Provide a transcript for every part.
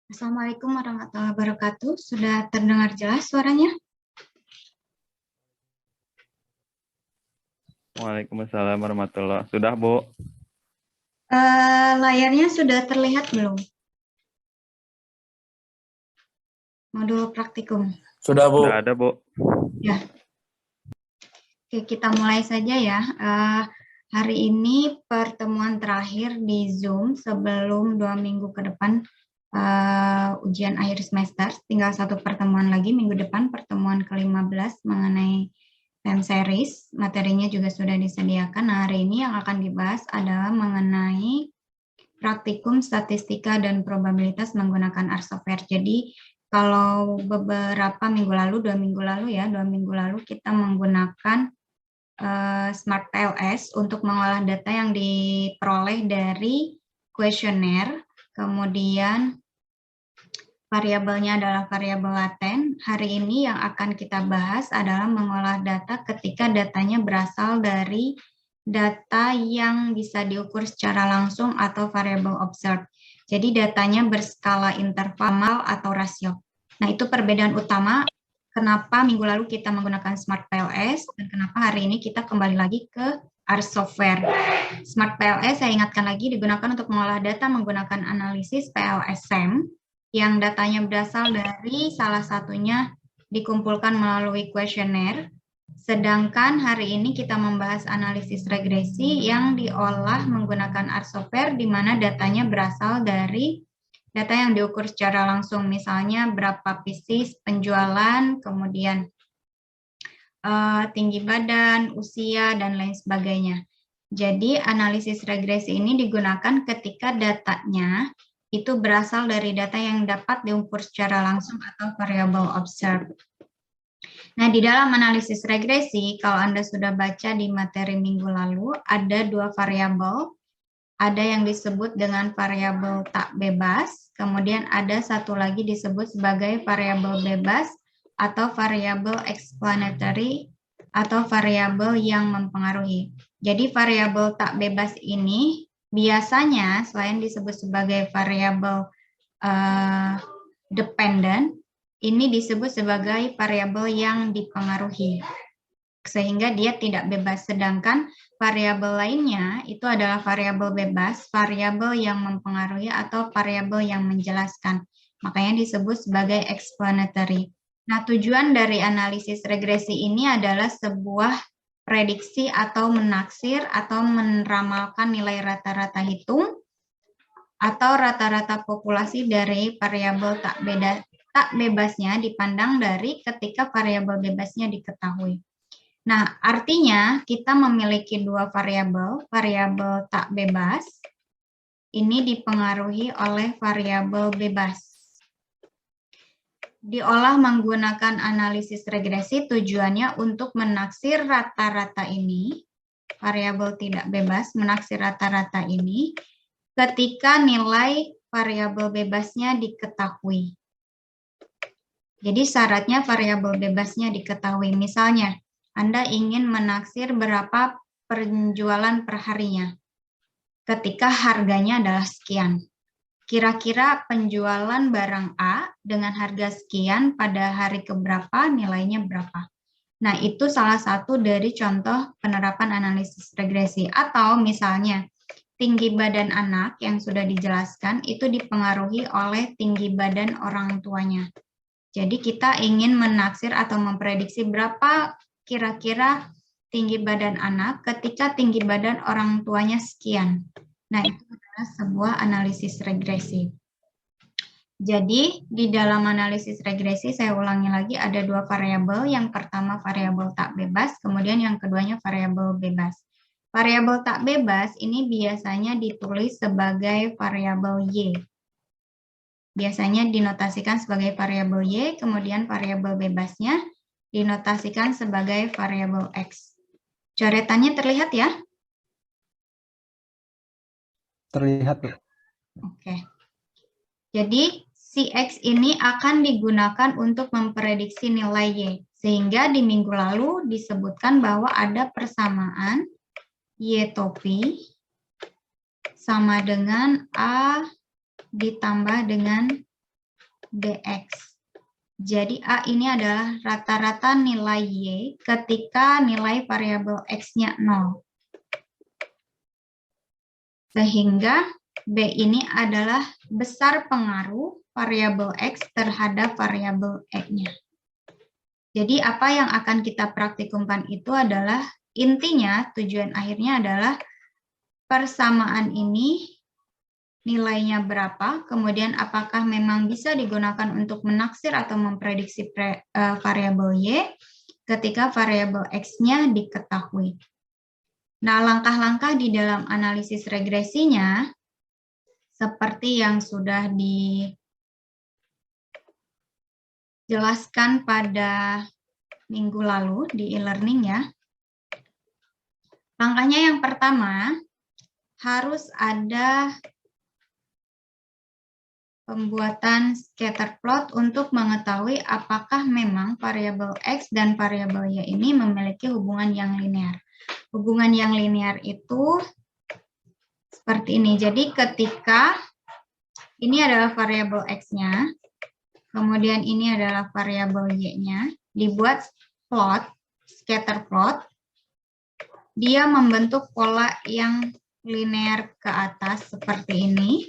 Assalamualaikum warahmatullahi wabarakatuh. Sudah terdengar jelas suaranya? Waalaikumsalam warahmatullahi. Sudah, Bu? Layarnya sudah terlihat belum? Modul praktikum. Sudah, Bu. Sudah ada, Bu. Ya. Oke, kita mulai saja ya. Hari ini pertemuan terakhir di Zoom sebelum 2 minggu ke depan ujian akhir semester. Tinggal satu pertemuan lagi minggu depan, pertemuan ke-15 mengenai time series. Materinya juga sudah disediakan. Nah, hari ini yang akan dibahas adalah mengenai praktikum statistika dan probabilitas menggunakan R software. Jadi kalau beberapa minggu lalu, 2 minggu lalu kita menggunakan Smart PLS untuk mengolah data yang diperoleh dari kuesioner, kemudian variabelnya adalah variabel laten. Hari ini yang akan kita bahas adalah mengolah data ketika datanya berasal dari data yang bisa diukur secara langsung atau variabel observed. Jadi datanya berskala interval atau rasio. Nah, itu perbedaan utama kenapa minggu lalu kita menggunakan Smart PLS dan kenapa hari ini kita kembali lagi ke R software. Smart PLS saya ingatkan lagi digunakan untuk mengolah data menggunakan analisis PLSM yang datanya berasal dari salah satunya dikumpulkan melalui kuesioner. Sedangkan hari ini kita membahas analisis regresi yang diolah menggunakan R software di mana datanya berasal dari data yang diukur secara langsung, misalnya berapa pieces penjualan, kemudian tinggi badan, usia, dan lain sebagainya. Jadi analisis regresi ini digunakan ketika datanya itu berasal dari data yang dapat diukur secara langsung atau variabel observed. Nah, di dalam analisis regresi, kalau Anda sudah baca di materi minggu lalu, ada 2 variabel. Ada yang disebut dengan variabel tak bebas, kemudian ada satu lagi disebut sebagai variabel bebas atau variabel explanatory atau variabel yang mempengaruhi. Jadi variabel tak bebas ini biasanya selain disebut sebagai variabel dependent, ini disebut sebagai variabel yang dipengaruhi, sehingga dia tidak bebas. Sedangkan variabel lainnya itu adalah variabel bebas, variabel yang mempengaruhi atau variabel yang menjelaskan. Makanya disebut sebagai explanatory. Nah, tujuan dari analisis regresi ini adalah sebuah prediksi atau menaksir atau meramalkan nilai rata-rata hitung atau rata-rata populasi dari variabel tak bebasnya dipandang dari ketika variabel bebasnya diketahui. Nah, artinya kita memiliki 2 variabel, variabel tak bebas, ini dipengaruhi oleh variabel bebas. Diolah menggunakan analisis regresi tujuannya untuk menaksir rata-rata ini, variabel tidak bebas, menaksir rata-rata ini, ketika nilai variabel bebasnya diketahui. Jadi syaratnya variabel bebasnya diketahui, misalnya, Anda ingin menaksir berapa penjualan per harinya ketika harganya adalah sekian. Kira-kira penjualan barang A dengan harga sekian pada hari keberapa nilainya berapa. Nah, itu salah satu dari contoh penerapan analisis regresi. Atau misalnya, tinggi badan anak yang sudah dijelaskan itu dipengaruhi oleh tinggi badan orang tuanya. Jadi kita ingin menaksir atau memprediksi berapa kira-kira tinggi badan anak ketika tinggi badan orang tuanya sekian. Nah, itu adalah sebuah analisis regresi. Jadi, di dalam analisis regresi, saya ulangi lagi, ada 2 variabel. Yang pertama variabel tak bebas, kemudian yang keduanya variabel bebas. Variabel tak bebas ini biasanya ditulis sebagai variabel Y. Biasanya dinotasikan sebagai variabel Y, kemudian variabel bebasnya dinotasikan sebagai variabel X. Coretannya terlihat ya? Terlihat, Bu. Oke. Jadi, si X ini akan digunakan untuk memprediksi nilai Y. Sehingga di minggu lalu disebutkan bahwa ada persamaan Y topi sama dengan A ditambah dengan BX. Jadi A ini adalah rata-rata nilai Y ketika nilai variabel X-nya 0. Sehingga B ini adalah besar pengaruh variabel X terhadap variabel Y-nya. Jadi apa yang akan kita praktikumkan itu adalah intinya tujuan akhirnya adalah persamaan ini nilainya berapa, kemudian apakah memang bisa digunakan untuk menaksir atau memprediksi variabel Y ketika variabel X-nya diketahui. Nah, langkah-langkah di dalam analisis regresinya seperti yang sudah dijelaskan pada minggu lalu di e-learning ya. Langkahnya yang pertama, harus ada pembuatan scatter plot untuk mengetahui apakah memang variabel X dan variabel Y ini memiliki hubungan yang linear. Hubungan yang linear itu seperti ini. Jadi ketika ini adalah variabel X-nya, kemudian ini adalah variabel Y-nya, dibuat plot, scatter plot, dia membentuk pola yang linear ke atas seperti ini,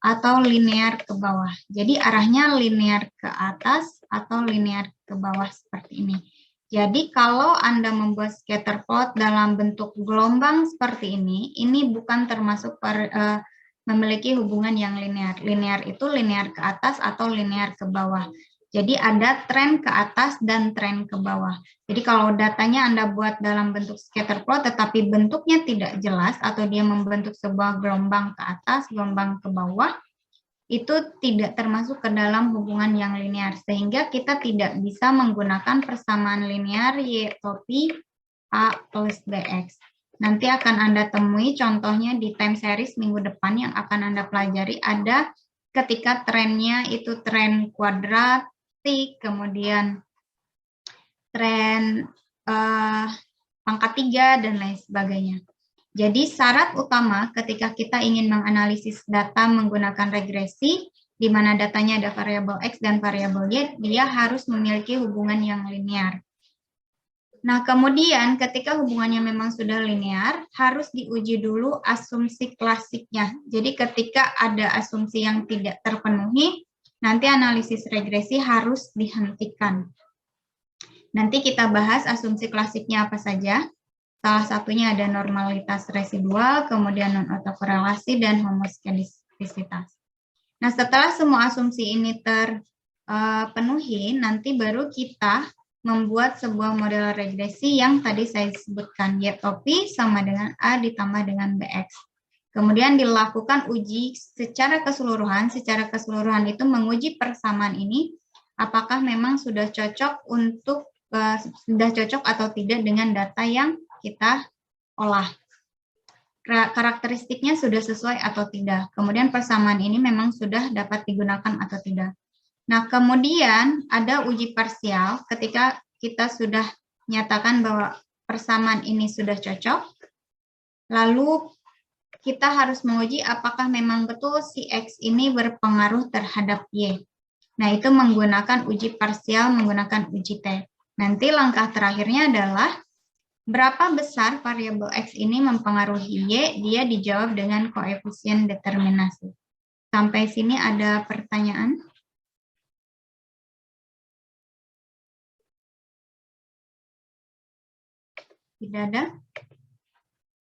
atau linear ke bawah. Jadi arahnya linear ke atas atau linear ke bawah seperti ini. Jadi kalau Anda membuat scatter plot dalam bentuk gelombang seperti ini bukan termasuk memiliki hubungan yang linear. Linear itu linear ke atas atau linear ke bawah. Jadi ada tren ke atas dan tren ke bawah. Jadi kalau datanya Anda buat dalam bentuk scatter plot tetapi bentuknya tidak jelas atau dia membentuk sebuah gelombang ke atas, gelombang ke bawah, itu tidak termasuk ke dalam hubungan yang linear. Sehingga kita tidak bisa menggunakan persamaan linear Y topi A plus BX. Nanti akan Anda temui contohnya di time series minggu depan yang akan Anda pelajari ada ketika trennya itu tren kuadrat, kemudian tren pangkat 3 dan lain sebagainya. Jadi syarat utama ketika kita ingin menganalisis data menggunakan regresi, di mana datanya ada variabel X dan variabel Y, dia harus memiliki hubungan yang linear. Nah, kemudian ketika hubungannya memang sudah linear, harus diuji dulu asumsi klasiknya. Jadi ketika ada asumsi yang tidak terpenuhi, nanti analisis regresi harus dihentikan. Nanti kita bahas asumsi klasiknya apa saja. Salah satunya ada normalitas residual, kemudian non-autokorelasi, dan homoskedistisitas. Nah, setelah semua asumsi ini terpenuhi, nanti baru kita membuat sebuah model regresi yang tadi saya sebutkan, Y topi sama dengan A ditambah dengan BX. Kemudian dilakukan uji secara keseluruhan. Secara keseluruhan itu menguji persamaan ini, apakah memang sudah cocok atau tidak dengan data yang kita olah. Karakteristiknya sudah sesuai atau tidak. Kemudian persamaan ini memang sudah dapat digunakan atau tidak. Nah, kemudian ada uji parsial ketika kita sudah nyatakan bahwa persamaan ini sudah cocok. Lalu kita harus menguji apakah memang betul si X ini berpengaruh terhadap Y. Nah, itu menggunakan uji parsial, menggunakan uji T. Nanti langkah terakhirnya adalah berapa besar variabel X ini mempengaruhi Y, dia dijawab dengan koefisien determinasi. Sampai sini ada pertanyaan? Tidak ada?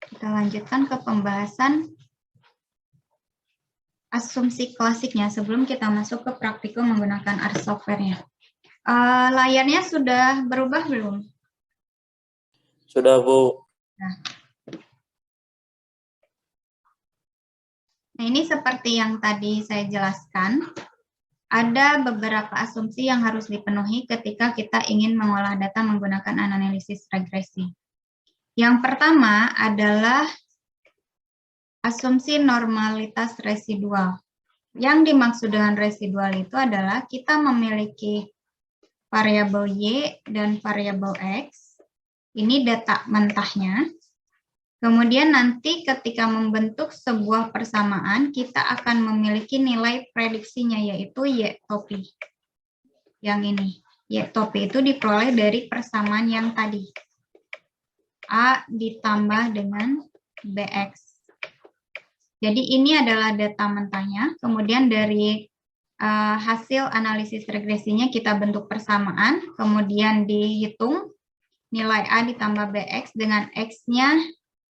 Kita lanjutkan ke pembahasan asumsi klasiknya sebelum kita masuk ke praktikum menggunakan R software-nya. Layarnya sudah berubah belum? Sudah, Bu. Nah, ini seperti yang tadi saya jelaskan, ada beberapa asumsi yang harus dipenuhi ketika kita ingin mengolah data menggunakan analisis regresi. Yang pertama adalah asumsi normalitas residual. Yang dimaksud dengan residual itu adalah kita memiliki variabel Y dan variabel X. Ini data mentahnya. Kemudian nanti ketika membentuk sebuah persamaan, kita akan memiliki nilai prediksinya, yaitu Y topi. Yang ini. Y topi itu diperoleh dari persamaan yang tadi. A ditambah dengan BX. Jadi ini adalah data mentahnya. Kemudian dari hasil analisis regresinya kita bentuk persamaan, kemudian dihitung nilai A ditambah BX dengan X-nya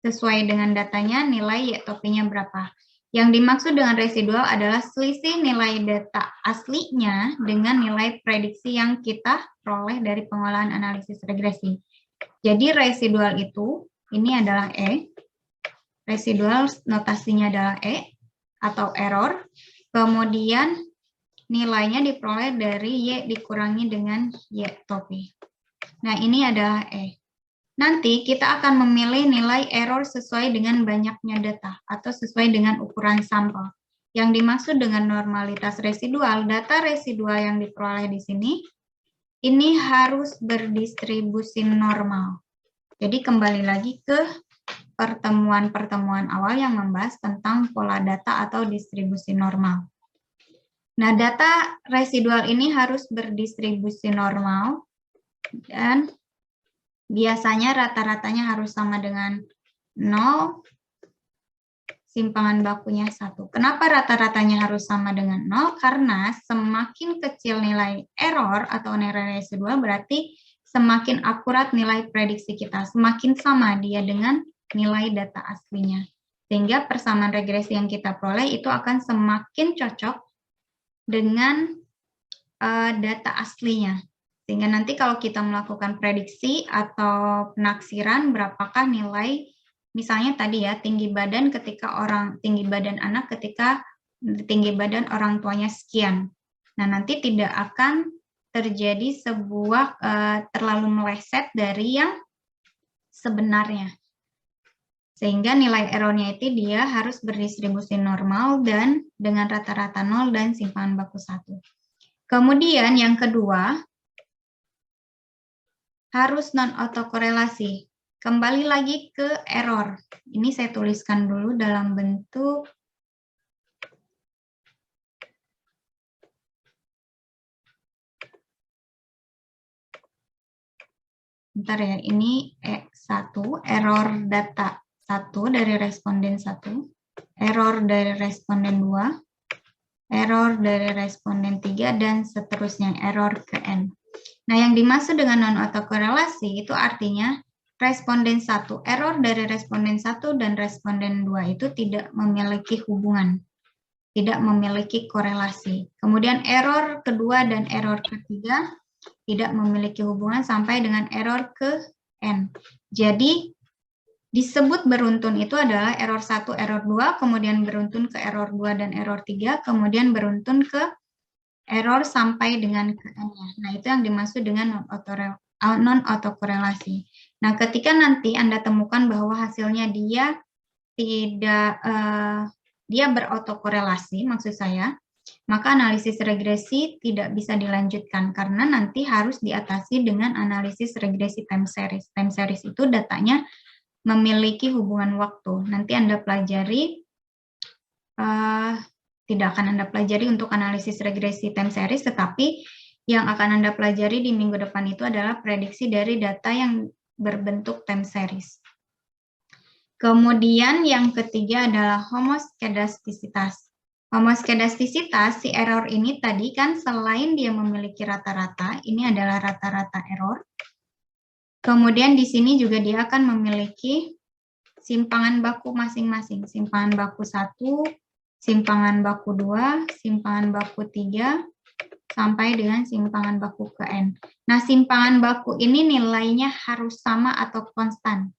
sesuai dengan datanya, nilai Y topinya berapa. Yang dimaksud dengan residual adalah selisih nilai data aslinya dengan nilai prediksi yang kita peroleh dari pengolahan analisis regresi. Jadi residual itu, ini adalah E, residual notasinya adalah E atau error, kemudian nilainya diperoleh dari Y dikurangi dengan Y topi. Nah, ini adalah E. Nanti kita akan memilih nilai error sesuai dengan banyaknya data atau sesuai dengan ukuran sampel. Yang dimaksud dengan normalitas residual, data residual yang diperoleh di sini, ini harus berdistribusi normal. Jadi kembali lagi ke pertemuan-pertemuan awal yang membahas tentang pola data atau distribusi normal. Nah, data residual ini harus berdistribusi normal dan biasanya rata-ratanya harus sama dengan 0, simpangan bakunya 1. Kenapa rata-ratanya harus sama dengan 0? Karena semakin kecil nilai error atau nilai residual berarti semakin akurat nilai prediksi kita, semakin sama dia dengan nilai data aslinya. Sehingga persamaan regresi yang kita peroleh itu akan semakin cocok dengan data aslinya. Sehingga nanti kalau kita melakukan prediksi atau penaksiran berapakah nilai, misalnya tadi ya, tinggi badan anak ketika tinggi badan orang tuanya sekian. Nah, nanti tidak akan terjadi sebuah terlalu meleset dari yang sebenarnya. Sehingga nilai errornya itu dia harus berdistribusi normal dan dengan rata-rata 0 dan simpangan baku 1. Kemudian yang kedua, harus non-autokorelasi. Kembali lagi ke error. Ini saya tuliskan dulu dalam bentuk bentar ya, ini E1, error data 1 dari responden 1, error dari responden 2, error dari responden 3, dan seterusnya, error ke N. Nah, yang dimaksud dengan non-autokorelasi itu artinya responden 1, error dari responden 1 dan responden 2 itu tidak memiliki hubungan, tidak memiliki korelasi. Kemudian error kedua dan error ketiga tidak memiliki hubungan sampai dengan error ke N. Jadi, disebut beruntun itu adalah error 1, error 2, kemudian beruntun ke error 2 dan error 3, kemudian beruntun ke error sampai dengan ke N-nya. Nah, itu yang dimaksud dengan non-autokorelasi. Nah, ketika nanti Anda temukan bahwa hasilnya dia tidak dia berautokorelasi, maksud saya, maka analisis regresi tidak bisa dilanjutkan karena nanti harus diatasi dengan analisis regresi time series. Time series itu datanya memiliki hubungan waktu. Nanti Anda pelajari, tidak akan Anda pelajari untuk analisis regresi time series, tetapi yang akan Anda pelajari di minggu depan itu adalah prediksi dari data yang berbentuk time series. Kemudian yang ketiga adalah homoskedastisitas. Homoskedastisitas, si error ini tadi kan selain dia memiliki rata-rata, ini adalah rata-rata error. Kemudian di sini juga dia akan memiliki simpangan baku masing-masing. Simpangan baku 1, simpangan baku 2, simpangan baku 3, sampai dengan simpangan baku ke N. Nah, simpangan baku ini nilainya harus sama atau konstan.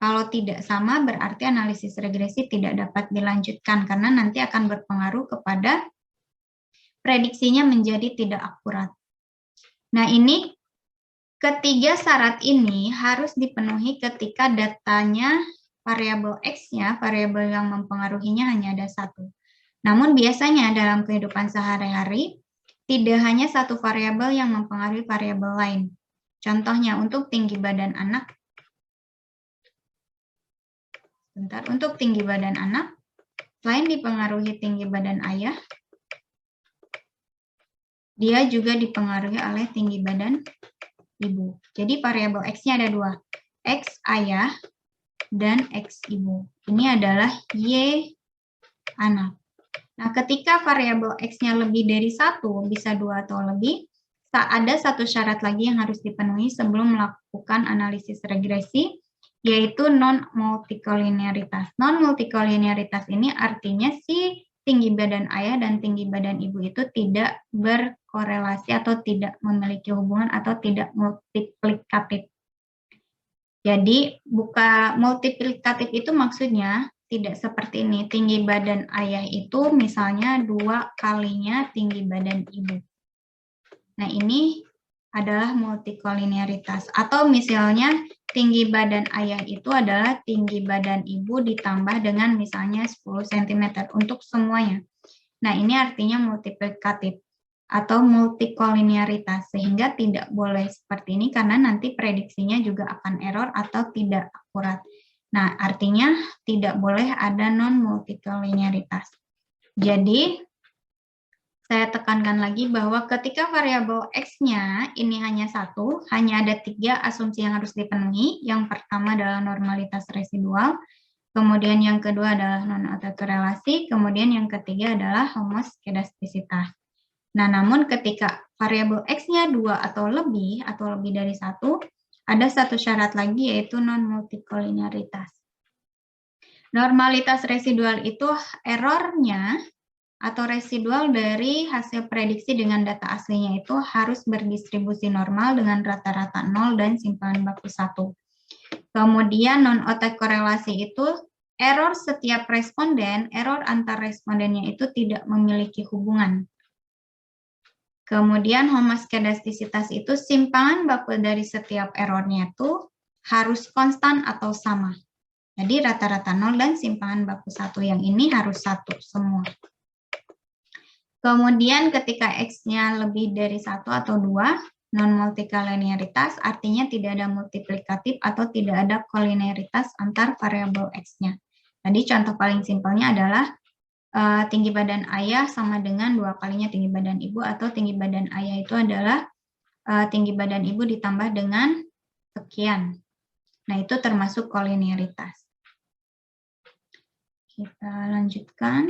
Kalau tidak sama, berarti analisis regresi tidak dapat dilanjutkan karena nanti akan berpengaruh kepada prediksinya menjadi tidak akurat. Nah, ini ketiga syarat ini harus dipenuhi ketika datanya variabel X-nya, variabel yang mempengaruhinya hanya ada satu. Namun biasanya dalam kehidupan sehari-hari, tidak hanya satu variabel yang mempengaruhi variabel lain. Contohnya untuk tinggi badan anak, Bentar, untuk tinggi badan anak, selain dipengaruhi tinggi badan ayah, dia juga dipengaruhi oleh tinggi badan ibu. Jadi variabel X-nya ada dua, X ayah dan X ibu. Ini adalah Y anak. Nah, ketika variabel X-nya lebih dari 1, bisa 2 atau lebih, ada satu syarat lagi yang harus dipenuhi sebelum melakukan analisis regresi, yaitu non-multikolinearitas. Non-multikolinearitas ini artinya si tinggi badan ayah dan tinggi badan ibu itu tidak berkorelasi atau tidak memiliki hubungan atau tidak multiplikatif. Jadi, multiplikatif itu maksudnya tidak seperti ini. Tinggi badan ayah itu misalnya 2 kalinya tinggi badan ibu. Nah, ini adalah multikolinearitas. Atau misalnya tinggi badan ayah itu adalah tinggi badan ibu ditambah dengan misalnya 10 cm untuk semuanya. Nah, ini artinya multiplikatif atau multikolinearitas, sehingga tidak boleh seperti ini karena nanti prediksinya juga akan error atau tidak akurat. Nah, artinya tidak boleh ada non-multikolinearitas. Jadi, saya tekankan lagi bahwa ketika variabel X-nya ini hanya 1, hanya ada 3 asumsi yang harus dipenuhi. Yang pertama adalah normalitas residual, kemudian yang kedua adalah non-autokorelasi, kemudian yang ketiga adalah homoskedastisitas. Nah, namun ketika variabel X-nya 2 atau lebih dari 1, ada satu syarat lagi yaitu non-multikolinearitas. Normalitas residual itu errornya atau residual dari hasil prediksi dengan data aslinya itu harus berdistribusi normal dengan rata-rata 0 dan simpanan baku 1. Kemudian non-autokorelasi itu error setiap responden, error antar respondennya itu tidak memiliki hubungan. Kemudian homoskedastisitas itu simpangan baku dari setiap errornya itu harus konstan atau sama. Jadi rata-rata 0 dan simpangan baku 1 yang ini harus 1 semua. Kemudian ketika X-nya lebih dari 1 atau 2, non-multikolinearitas artinya tidak ada multiplikatif atau tidak ada kolinearitas antar variabel X-nya. Tadi contoh paling simpelnya adalah tinggi badan ayah sama dengan 2 kalinya tinggi badan ibu, atau tinggi badan ayah itu adalah tinggi badan ibu ditambah dengan sekian. Nah, itu termasuk kolinearitas. Kita lanjutkan.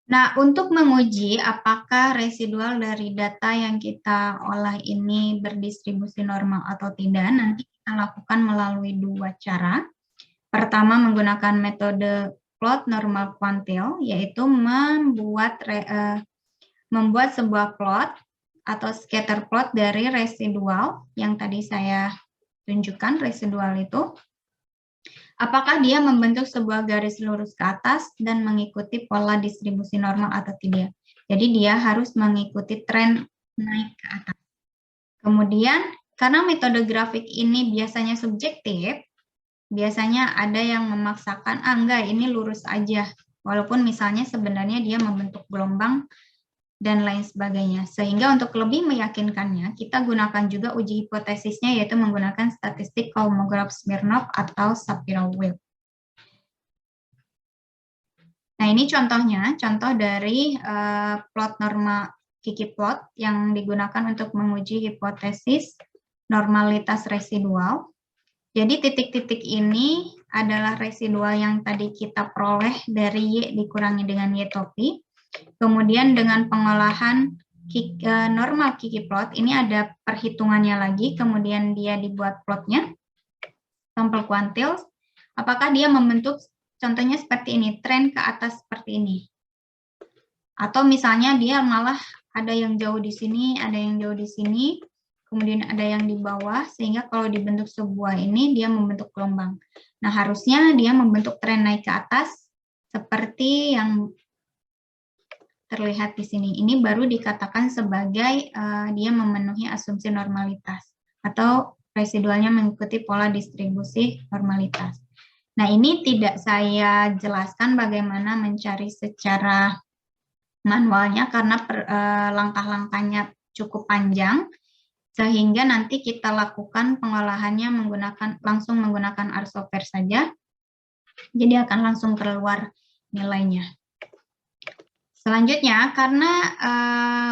Nah, untuk menguji apakah residual dari data yang kita olah ini berdistribusi normal atau tidak, nanti kita lakukan melalui 2 cara. Pertama, menggunakan metode plot normal kuantil, yaitu membuat sebuah plot atau scatter plot dari residual yang tadi saya tunjukkan, residual itu. Apakah dia membentuk sebuah garis lurus ke atas dan mengikuti pola distribusi normal atau tidak. Jadi dia harus mengikuti tren naik ke atas. Kemudian, karena metode grafik ini biasanya subjektif, biasanya ada yang memaksakan, enggak, ini lurus aja. Walaupun misalnya sebenarnya dia membentuk gelombang dan lain sebagainya. Sehingga untuk lebih meyakinkannya, kita gunakan juga uji hipotesisnya, yaitu menggunakan statistik Kolmogorov-Smirnov atau Shapiro-Wilk. Nah, ini contohnya, contoh dari plot normal Kiki plot yang digunakan untuk menguji hipotesis normalitas residual. Jadi titik-titik ini adalah residual yang tadi kita peroleh dari Y dikurangi dengan Y topi. Kemudian dengan pengolahan normal Kiki plot, ini ada perhitungannya lagi, kemudian dia dibuat plotnya, sampel kuantil, apakah dia membentuk, contohnya seperti ini, tren ke atas seperti ini. Atau misalnya dia malah ada yang jauh di sini, ada yang jauh di sini, kemudian ada yang di bawah, sehingga kalau dibentuk sebuah ini, dia membentuk gelombang. Nah, harusnya dia membentuk tren naik ke atas, seperti yang terlihat di sini. Ini baru dikatakan sebagai dia memenuhi asumsi normalitas atau residualnya mengikuti pola distribusi normalitas. Nah, ini tidak saya jelaskan bagaimana mencari secara manualnya karena langkah-langkahnya cukup panjang. sehingga nanti kita lakukan pengolahannya langsung menggunakan R software saja. Jadi akan langsung keluar nilainya. Selanjutnya, karena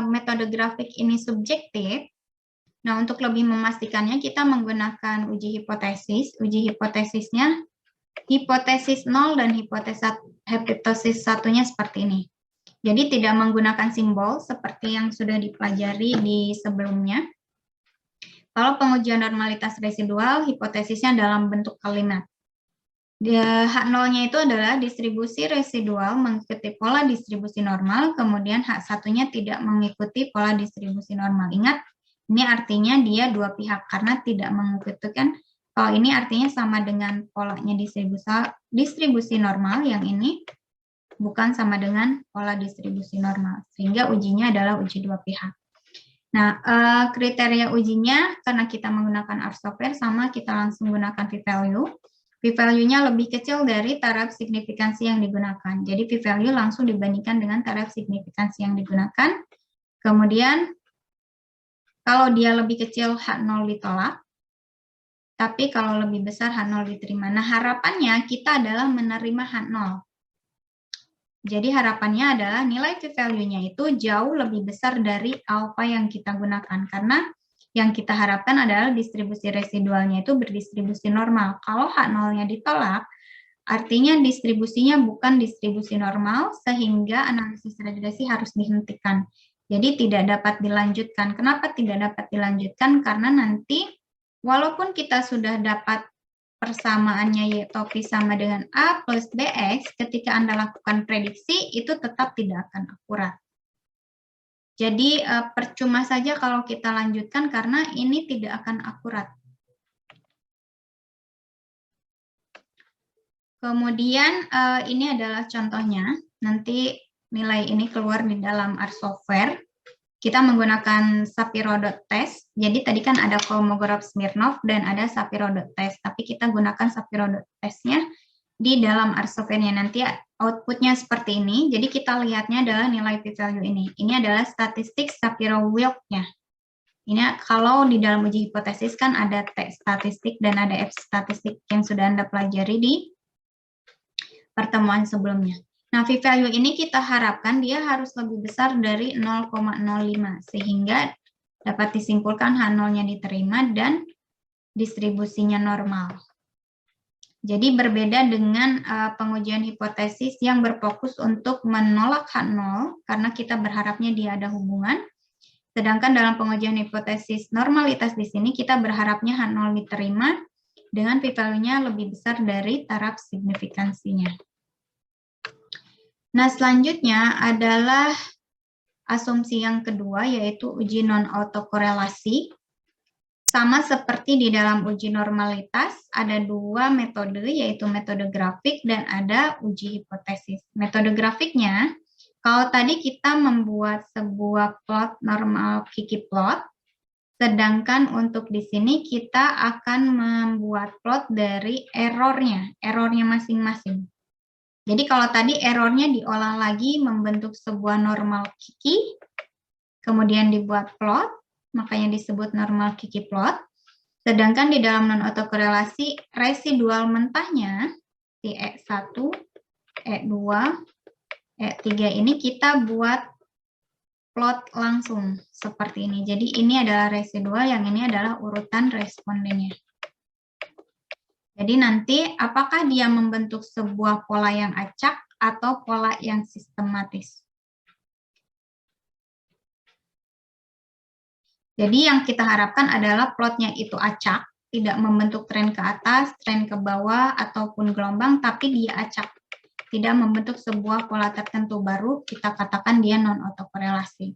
metode grafik ini subjektif, nah untuk lebih memastikannya kita menggunakan uji hipotesis. Uji hipotesisnya hipotesis 0 dan hipotesis satunya seperti ini. Jadi tidak menggunakan simbol seperti yang sudah dipelajari di sebelumnya. Kalau pengujian normalitas residual, hipotesisnya dalam bentuk kalimat. H0-nya itu adalah distribusi residual mengikuti pola distribusi normal, kemudian H1-nya tidak mengikuti pola distribusi normal. Ingat, ini artinya dia dua pihak karena tidak mengikuti kan. Kalau ini artinya sama dengan polanya distribusi normal, yang ini bukan sama dengan pola distribusi normal. Sehingga ujinya adalah uji dua pihak. Nah, kriteria ujinya karena kita menggunakan R software sama kita langsung gunakan p-value. P-value-nya lebih kecil dari taraf signifikansi yang digunakan. Jadi p-value langsung dibandingkan dengan taraf signifikansi yang digunakan. Kemudian kalau dia lebih kecil H0 ditolak. Tapi kalau lebih besar H0 diterima. Nah, harapannya kita adalah menerima H0. Jadi harapannya adalah nilai p-value-nya itu jauh lebih besar dari alfa yang kita gunakan. Karena yang kita harapkan adalah distribusi residualnya itu berdistribusi normal. Kalau H0-nya ditolak, artinya distribusinya bukan distribusi normal, sehingga analisis regresi harus dihentikan. Jadi tidak dapat dilanjutkan. Kenapa tidak dapat dilanjutkan? Karena nanti walaupun kita sudah dapat persamaannya yaitu P sama dengan A plus BX, ketika Anda lakukan prediksi, itu tetap tidak akan akurat. Jadi percuma saja kalau kita lanjutkan karena ini tidak akan akurat. Kemudian ini adalah contohnya. Nanti nilai ini keluar di dalam R software. Kita menggunakan Shapiro.test. Jadi tadi kan ada Kolmogorov-Smirnov dan ada Shapiro.test. Tapi kita gunakan Shapiro.test-nya di dalam R software-nya. Nanti output-nya seperti ini. Jadi kita lihatnya adalah nilai p-value ini. Ini adalah statistik Shapiro-Wilk-nya. Ini kalau di dalam uji hipotesis kan ada T statistik dan ada F statistik yang sudah Anda pelajari di pertemuan sebelumnya. Nah, p-value ini kita harapkan dia harus lebih besar dari 0,05 sehingga dapat disimpulkan H0-nya diterima dan distribusinya normal. Jadi berbeda dengan pengujian hipotesis yang berfokus untuk menolak H0 karena kita berharapnya dia ada hubungan. Sedangkan dalam pengujian hipotesis normalitas di sini kita berharapnya H0 diterima dengan p-value-nya lebih besar dari taraf signifikansinya. Nah, selanjutnya adalah asumsi yang kedua, yaitu uji non-autokorelasi. Sama seperti di dalam uji normalitas, ada dua metode, yaitu metode grafik dan ada uji hipotesis. Metode grafiknya, kalau tadi kita membuat sebuah plot normal Kiki plot, sedangkan untuk di sini kita akan membuat plot dari errornya masing-masing. Jadi kalau tadi errornya diolah lagi membentuk sebuah normal Kiki, kemudian dibuat plot, makanya disebut normal Kiki plot. Sedangkan di dalam non-autokorelasi, residual mentahnya, si E1, E2, E3 ini kita buat plot langsung seperti ini. Jadi ini adalah residual, yang ini adalah urutan respondennya. Jadi nanti apakah dia membentuk sebuah pola yang acak atau pola yang sistematis. Jadi yang kita harapkan adalah plotnya itu acak, tidak membentuk tren ke atas, tren ke bawah, ataupun gelombang, tapi dia acak. Tidak membentuk sebuah pola tertentu baru, kita katakan dia non-autokorelasi.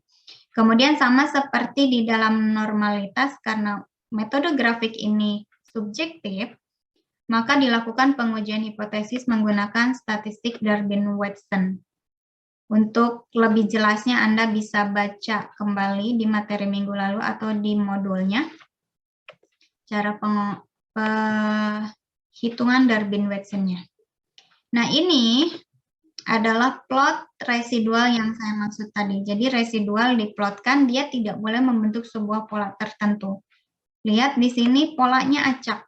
Kemudian sama seperti di dalam normalitas, karena metode grafik ini subjektif, maka dilakukan pengujian hipotesis menggunakan statistik Durbin-Watson. Untuk lebih jelasnya Anda bisa baca kembali di materi minggu lalu atau di modulnya. Cara penghitungan Durbin-Watson-nya. Nah ini adalah plot residual yang saya maksud tadi. Jadi residual diplotkan, dia tidak boleh membentuk sebuah pola tertentu. Lihat di sini polanya acak.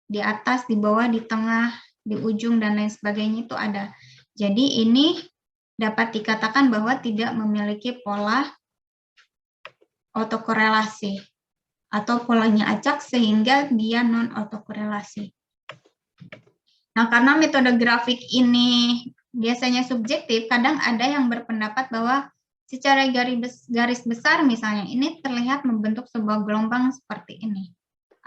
Di atas, di bawah, di tengah, di ujung, dan lain sebagainya itu ada. Jadi ini dapat dikatakan bahwa tidak memiliki pola autokorelasi atau polanya acak sehingga dia non-autokorelasi. Nah, karena metode grafik ini biasanya subjektif, kadang ada yang berpendapat bahwa secara garis besar misalnya ini terlihat membentuk sebuah gelombang seperti ini.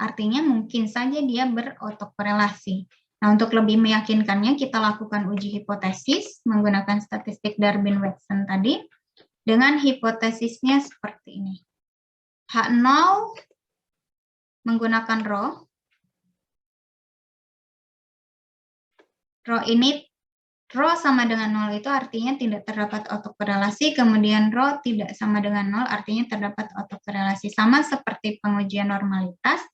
Artinya mungkin saja dia berautokorelasi. Nah, untuk lebih meyakinkannya kita lakukan uji hipotesis menggunakan statistik Darwin-Watson tadi dengan hipotesisnya seperti ini. H0 menggunakan rho. Rho sama dengan 0 itu artinya tidak terdapat autokorelasi, kemudian rho tidak sama dengan 0 artinya terdapat autokorelasi. Sama seperti pengujian normalitas,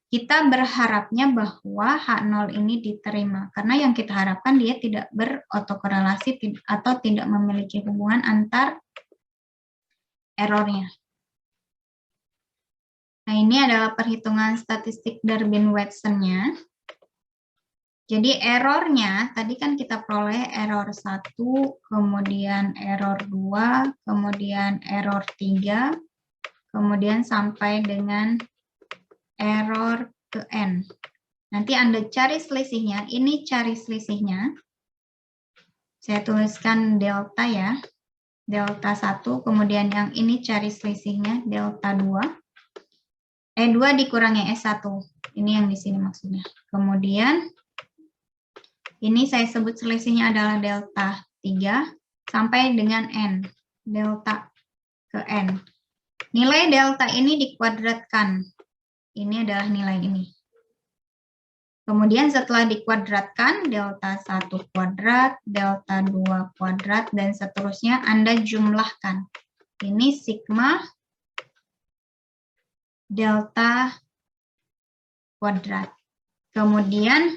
kita berharapnya bahwa H0 ini diterima, karena yang kita harapkan dia tidak berautokorelasi atau tidak memiliki hubungan antar errornya. Nah, ini adalah perhitungan statistik Darwin-Watson-nya. Jadi errornya, tadi kan kita peroleh error 1, kemudian error 2, kemudian error 3, kemudian sampai dengan error ke N. Nanti Anda cari selisihnya, ini cari selisihnya. Saya tuliskan delta ya, delta 1, kemudian yang ini cari selisihnya, delta 2. E2 dikurangi S1, ini yang di sini maksudnya. Kemudian ini saya sebut selisihnya adalah delta 3 sampai dengan N, delta ke N. Nilai delta ini dikuadratkan. Ini adalah nilai ini. Kemudian setelah dikuadratkan, delta 1 kuadrat, delta 2 kuadrat, dan seterusnya Anda jumlahkan. Ini sigma delta kuadrat. Kemudian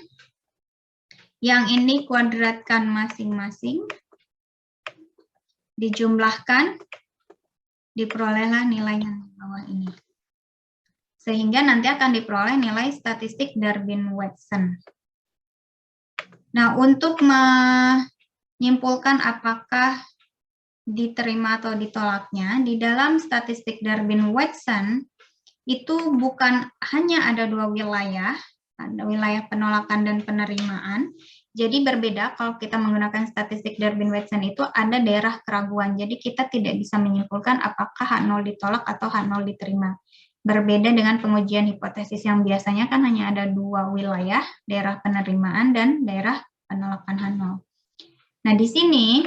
yang ini kuadratkan masing-masing, dijumlahkan, diperolehlah nilai yang di bawah ini. Sehingga nanti akan diperoleh nilai statistik Darwin-Watson. Nah, untuk menyimpulkan apakah diterima atau ditolaknya, di dalam statistik Darwin-Watson, itu bukan hanya ada dua wilayah, ada wilayah penolakan dan penerimaan. Jadi berbeda kalau kita menggunakan statistik Darwin-Watson itu ada daerah keraguan. Jadi kita tidak bisa menyimpulkan apakah H0 ditolak atau H0 diterima. Berbeda dengan pengujian hipotesis yang biasanya kan hanya ada dua wilayah, daerah penerimaan dan daerah penolakan H0. Nah, di sini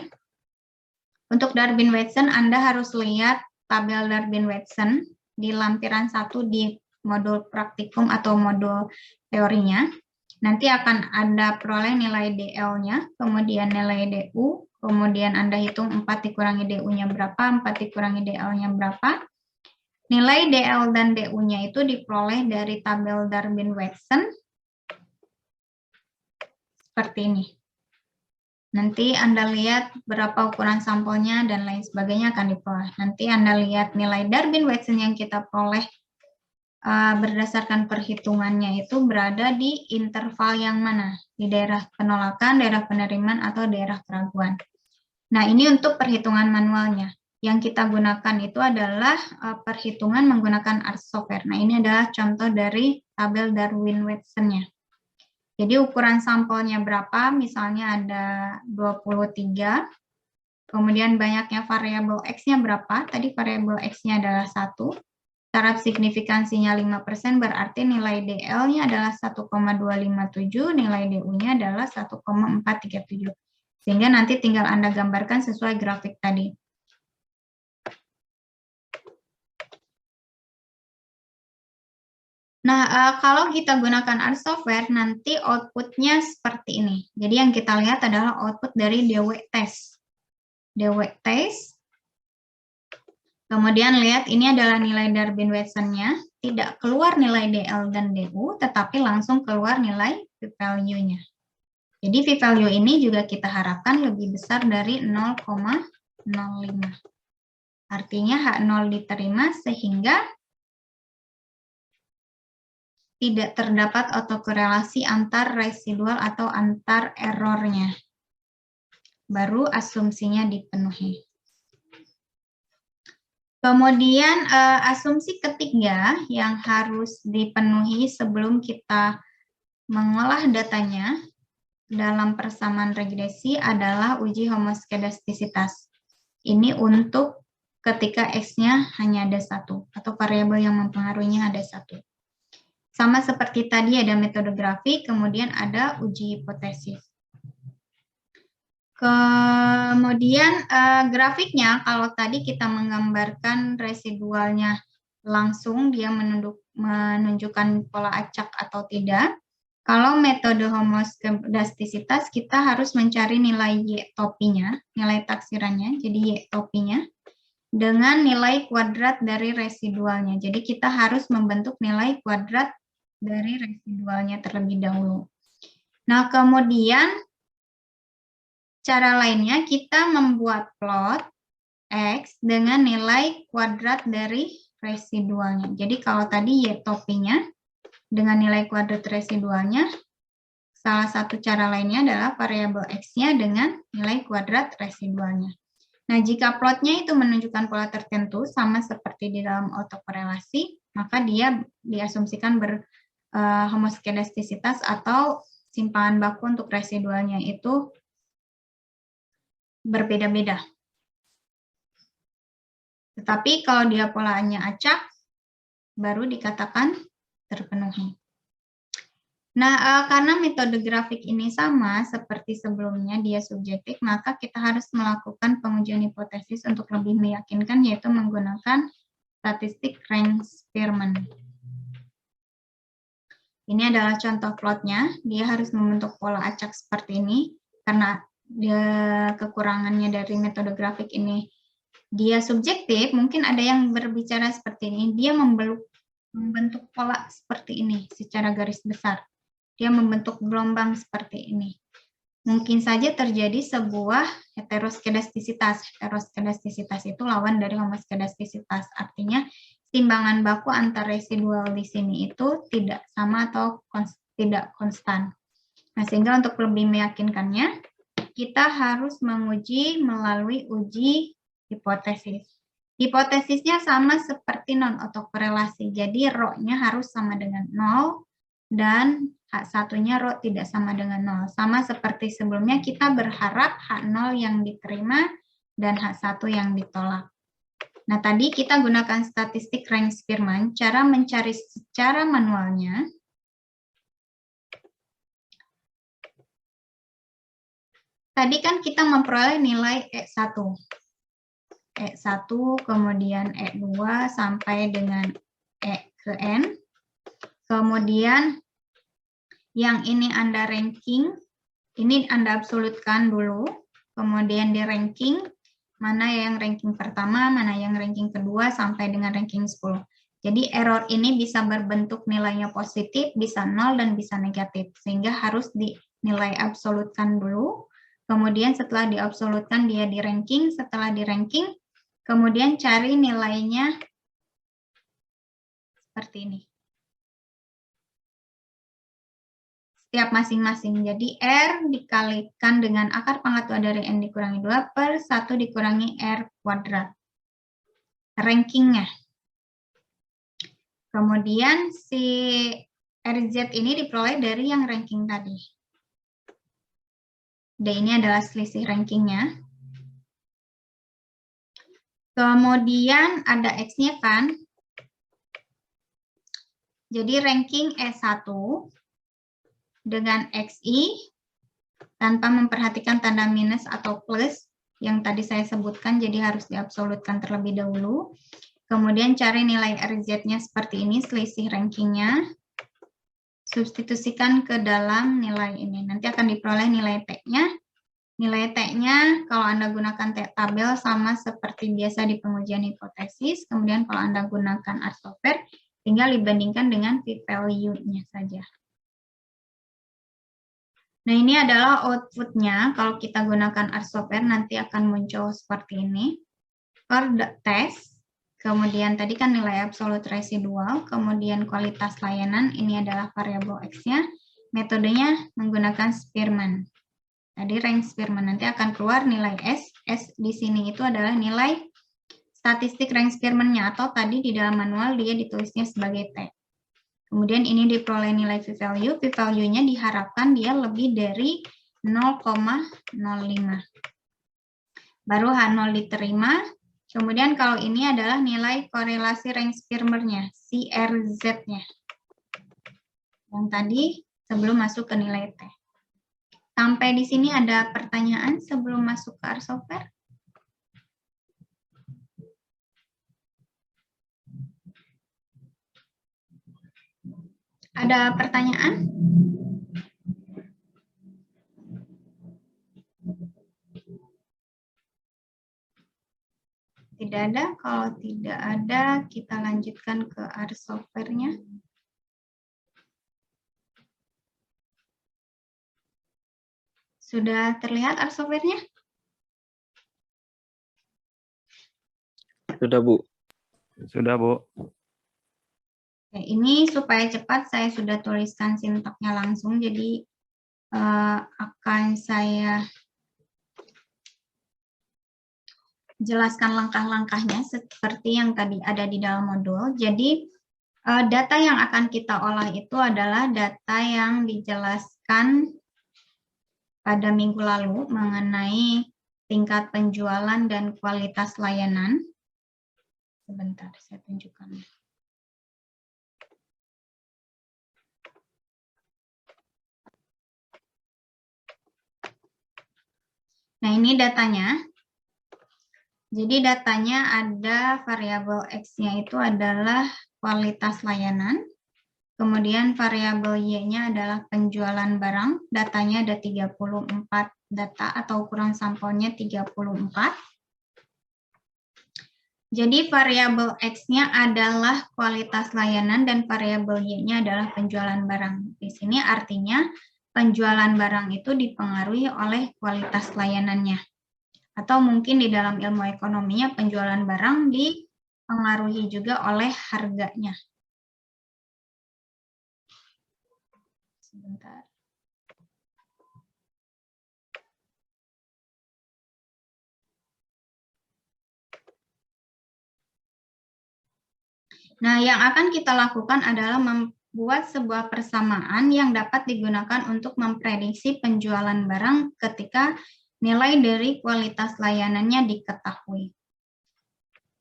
untuk Darwin-Watson Anda harus lihat tabel Darwin-Watson di lampiran 1 di modul praktikum atau modul teorinya. Nanti akan Anda peroleh nilai DL-nya, kemudian nilai DU, kemudian Anda hitung 4 dikurangi DU-nya berapa, 4 dikurangi DL-nya berapa. Nilai DL dan DU-nya itu diperoleh dari tabel Darwin-Watson seperti ini. Nanti Anda lihat berapa ukuran sampelnya dan lain sebagainya akan diperoleh. Nanti Anda lihat nilai Darwin-Watson yang kita peroleh berdasarkan perhitungannya itu berada di interval yang mana? Di daerah penolakan, daerah penerimaan, atau daerah keraguan. Nah, ini untuk perhitungan manualnya. Yang kita gunakan itu adalah perhitungan menggunakan R software. Nah, ini adalah contoh dari tabel Darwin-Watson-nya. Jadi ukuran sampelnya berapa? Misalnya ada 23, kemudian banyaknya variabel X-nya berapa? Tadi variabel X-nya adalah 1. Taraf signifikansinya 5%, berarti nilai DL-nya adalah 1,257, nilai DU-nya adalah 1,437. Sehingga nanti tinggal Anda gambarkan sesuai grafik tadi. Nah, kalau kita gunakan R software, nanti output-nya seperti ini. Jadi yang kita lihat adalah output dari DW test. DW test. Kemudian lihat ini adalah nilai Darwin-Watson-nya. Tidak keluar nilai DL dan DU, tetapi langsung keluar nilai p-value-nya. Jadi p-value ini juga kita harapkan lebih besar dari 0,05. Artinya H0 diterima sehingga tidak terdapat autokorelasi antar residual atau antar errornya. Baru asumsinya dipenuhi. Kemudian asumsi ketiga yang harus dipenuhi sebelum kita mengolah datanya dalam persamaan regresi adalah uji homoskedastisitas. Ini untuk ketika X-nya hanya ada satu, atau variabel yang mempengaruhinya ada satu. Sama seperti tadi ada metode grafik, kemudian ada uji hipotesis. Kemudian grafiknya, kalau tadi kita menggambarkan residualnya langsung, dia menunjukkan pola acak atau tidak. Kalau metode homoskedastisitas, kita harus mencari nilai Y topinya, nilai taksirannya, jadi Y topinya, dengan nilai kuadrat dari residualnya. Jadi kita harus membentuk nilai kuadrat dari residualnya terlebih dahulu. Nah, kemudian cara lainnya kita membuat plot X dengan nilai kuadrat dari residualnya. Jadi kalau tadi Y topinya dengan nilai kuadrat residualnya, salah satu cara lainnya adalah variabel X-nya dengan nilai kuadrat residualnya. Nah, jika plotnya itu menunjukkan pola tertentu, sama seperti di dalam autokorelasi, maka dia diasumsikan homoskedastisitas atau simpangan baku untuk residualnya itu berbeda-beda. Tetapi kalau dia polanya acak, baru dikatakan terpenuhi. Nah, karena metode grafik ini sama seperti sebelumnya, dia subjektif, maka kita harus melakukan pengujian hipotesis untuk lebih meyakinkan, yaitu menggunakan statistik Range-Spearman. Ini adalah contoh plotnya, dia harus membentuk pola acak seperti ini, karena kekurangannya dari metode grafik ini, dia subjektif, mungkin ada yang berbicara seperti ini, dia membentuk pola seperti ini secara garis besar. Dia membentuk gelombang seperti ini. Mungkin saja terjadi sebuah heteroskedastisitas. Heteroskedastisitas itu lawan dari homoskedastisitas. Artinya timbangan baku antar residual di sini itu tidak sama atau tidak konstan. Nah, sehingga untuk lebih meyakinkannya, kita harus menguji melalui uji hipotesis. Hipotesisnya sama seperti non-autokorelasi. Jadi rho-nya harus sama dengan 0 dan H1-nya rho tidak sama dengan 0. Sama seperti sebelumnya, kita berharap H0 yang diterima dan H1 yang ditolak. Nah, tadi kita gunakan statistik Range-Spearman, cara mencari secara manualnya. Tadi kan kita memperoleh nilai E1. E1, kemudian E2, sampai dengan E ke N. Kemudian yang ini Anda ranking, ini Anda absolutkan dulu, kemudian di ranking, mana yang ranking pertama, mana yang ranking kedua, sampai dengan ranking 10. Jadi error ini bisa berbentuk nilainya positif, bisa 0, dan bisa negatif, sehingga harus dinilai absolutkan dulu, kemudian setelah diabsolutkan dia di ranking, setelah di ranking, kemudian cari nilainya seperti ini. Setiap masing-masing. Jadi R dikalikan dengan akar pangkat 2 dari N dikurangi 2 per 1 dikurangi R kuadrat. Rankingnya. Kemudian si RZ ini diperoleh dari yang ranking tadi. D ini adalah selisih rankingnya. Kemudian ada X-nya kan. Jadi ranking E1 dengan XI tanpa memperhatikan tanda minus atau plus yang tadi saya sebutkan, jadi harus diabsolutkan terlebih dahulu. Kemudian cari nilai RZ-nya seperti ini, selisih rankingnya. Substitusikan ke dalam nilai ini. Nanti akan diperoleh nilai T-nya. Nilai T-nya kalau Anda gunakan T tabel sama seperti biasa di pengujian hipotesis. Kemudian kalau Anda gunakan R-software, tinggal dibandingkan dengan p-value-nya saja. Nah, ini adalah outputnya. Kalau kita gunakan R software nanti akan muncul seperti ini. For the test, kemudian tadi kan nilai absolute residual, kemudian kualitas layanan, ini adalah variabel X-nya. Metodenya menggunakan Spearman. Tadi rank Spearman, nanti akan keluar nilai S. S di sini itu adalah nilai statistik rank Spearman-nya, atau tadi di dalam manual dia ditulisnya sebagai T. Kemudian ini diperoleh nilai p-value. P-value-nya diharapkan dia lebih dari 0,05. Baru H0 diterima. Kemudian kalau ini adalah nilai korelasi rank Spearman-nya, CRZ-nya. Yang tadi sebelum masuk ke nilai T. Sampai di sini ada pertanyaan sebelum masuk ke R software? Ada pertanyaan? Tidak ada. Kalau tidak ada, kita lanjutkan ke R software-nya. Sudah terlihat R software-nya? Sudah, Bu. Sudah, Bu. Oke, ini supaya cepat saya sudah tuliskan sintaknya langsung, jadi akan saya jelaskan langkah-langkahnya seperti yang tadi ada di dalam modul. Jadi data yang akan kita olah itu adalah data yang dijelaskan pada minggu lalu mengenai tingkat penjualan dan kualitas layanan. Sebentar, saya tunjukkan. Nah, ini datanya. Jadi datanya ada variabel X-nya itu adalah kualitas layanan. Kemudian variabel Y-nya adalah penjualan barang. Datanya ada 34 data atau ukuran sampelnya 34. Jadi variabel X-nya adalah kualitas layanan dan variabel Y-nya adalah penjualan barang. Di sini artinya penjualan barang itu dipengaruhi oleh kualitas layanannya. Atau mungkin di dalam ilmu ekonominya penjualan barang dipengaruhi juga oleh harganya. Sebentar. Nah, yang akan kita lakukan adalah membuat sebuah persamaan yang dapat digunakan untuk memprediksi penjualan barang ketika nilai dari kualitas layanannya diketahui.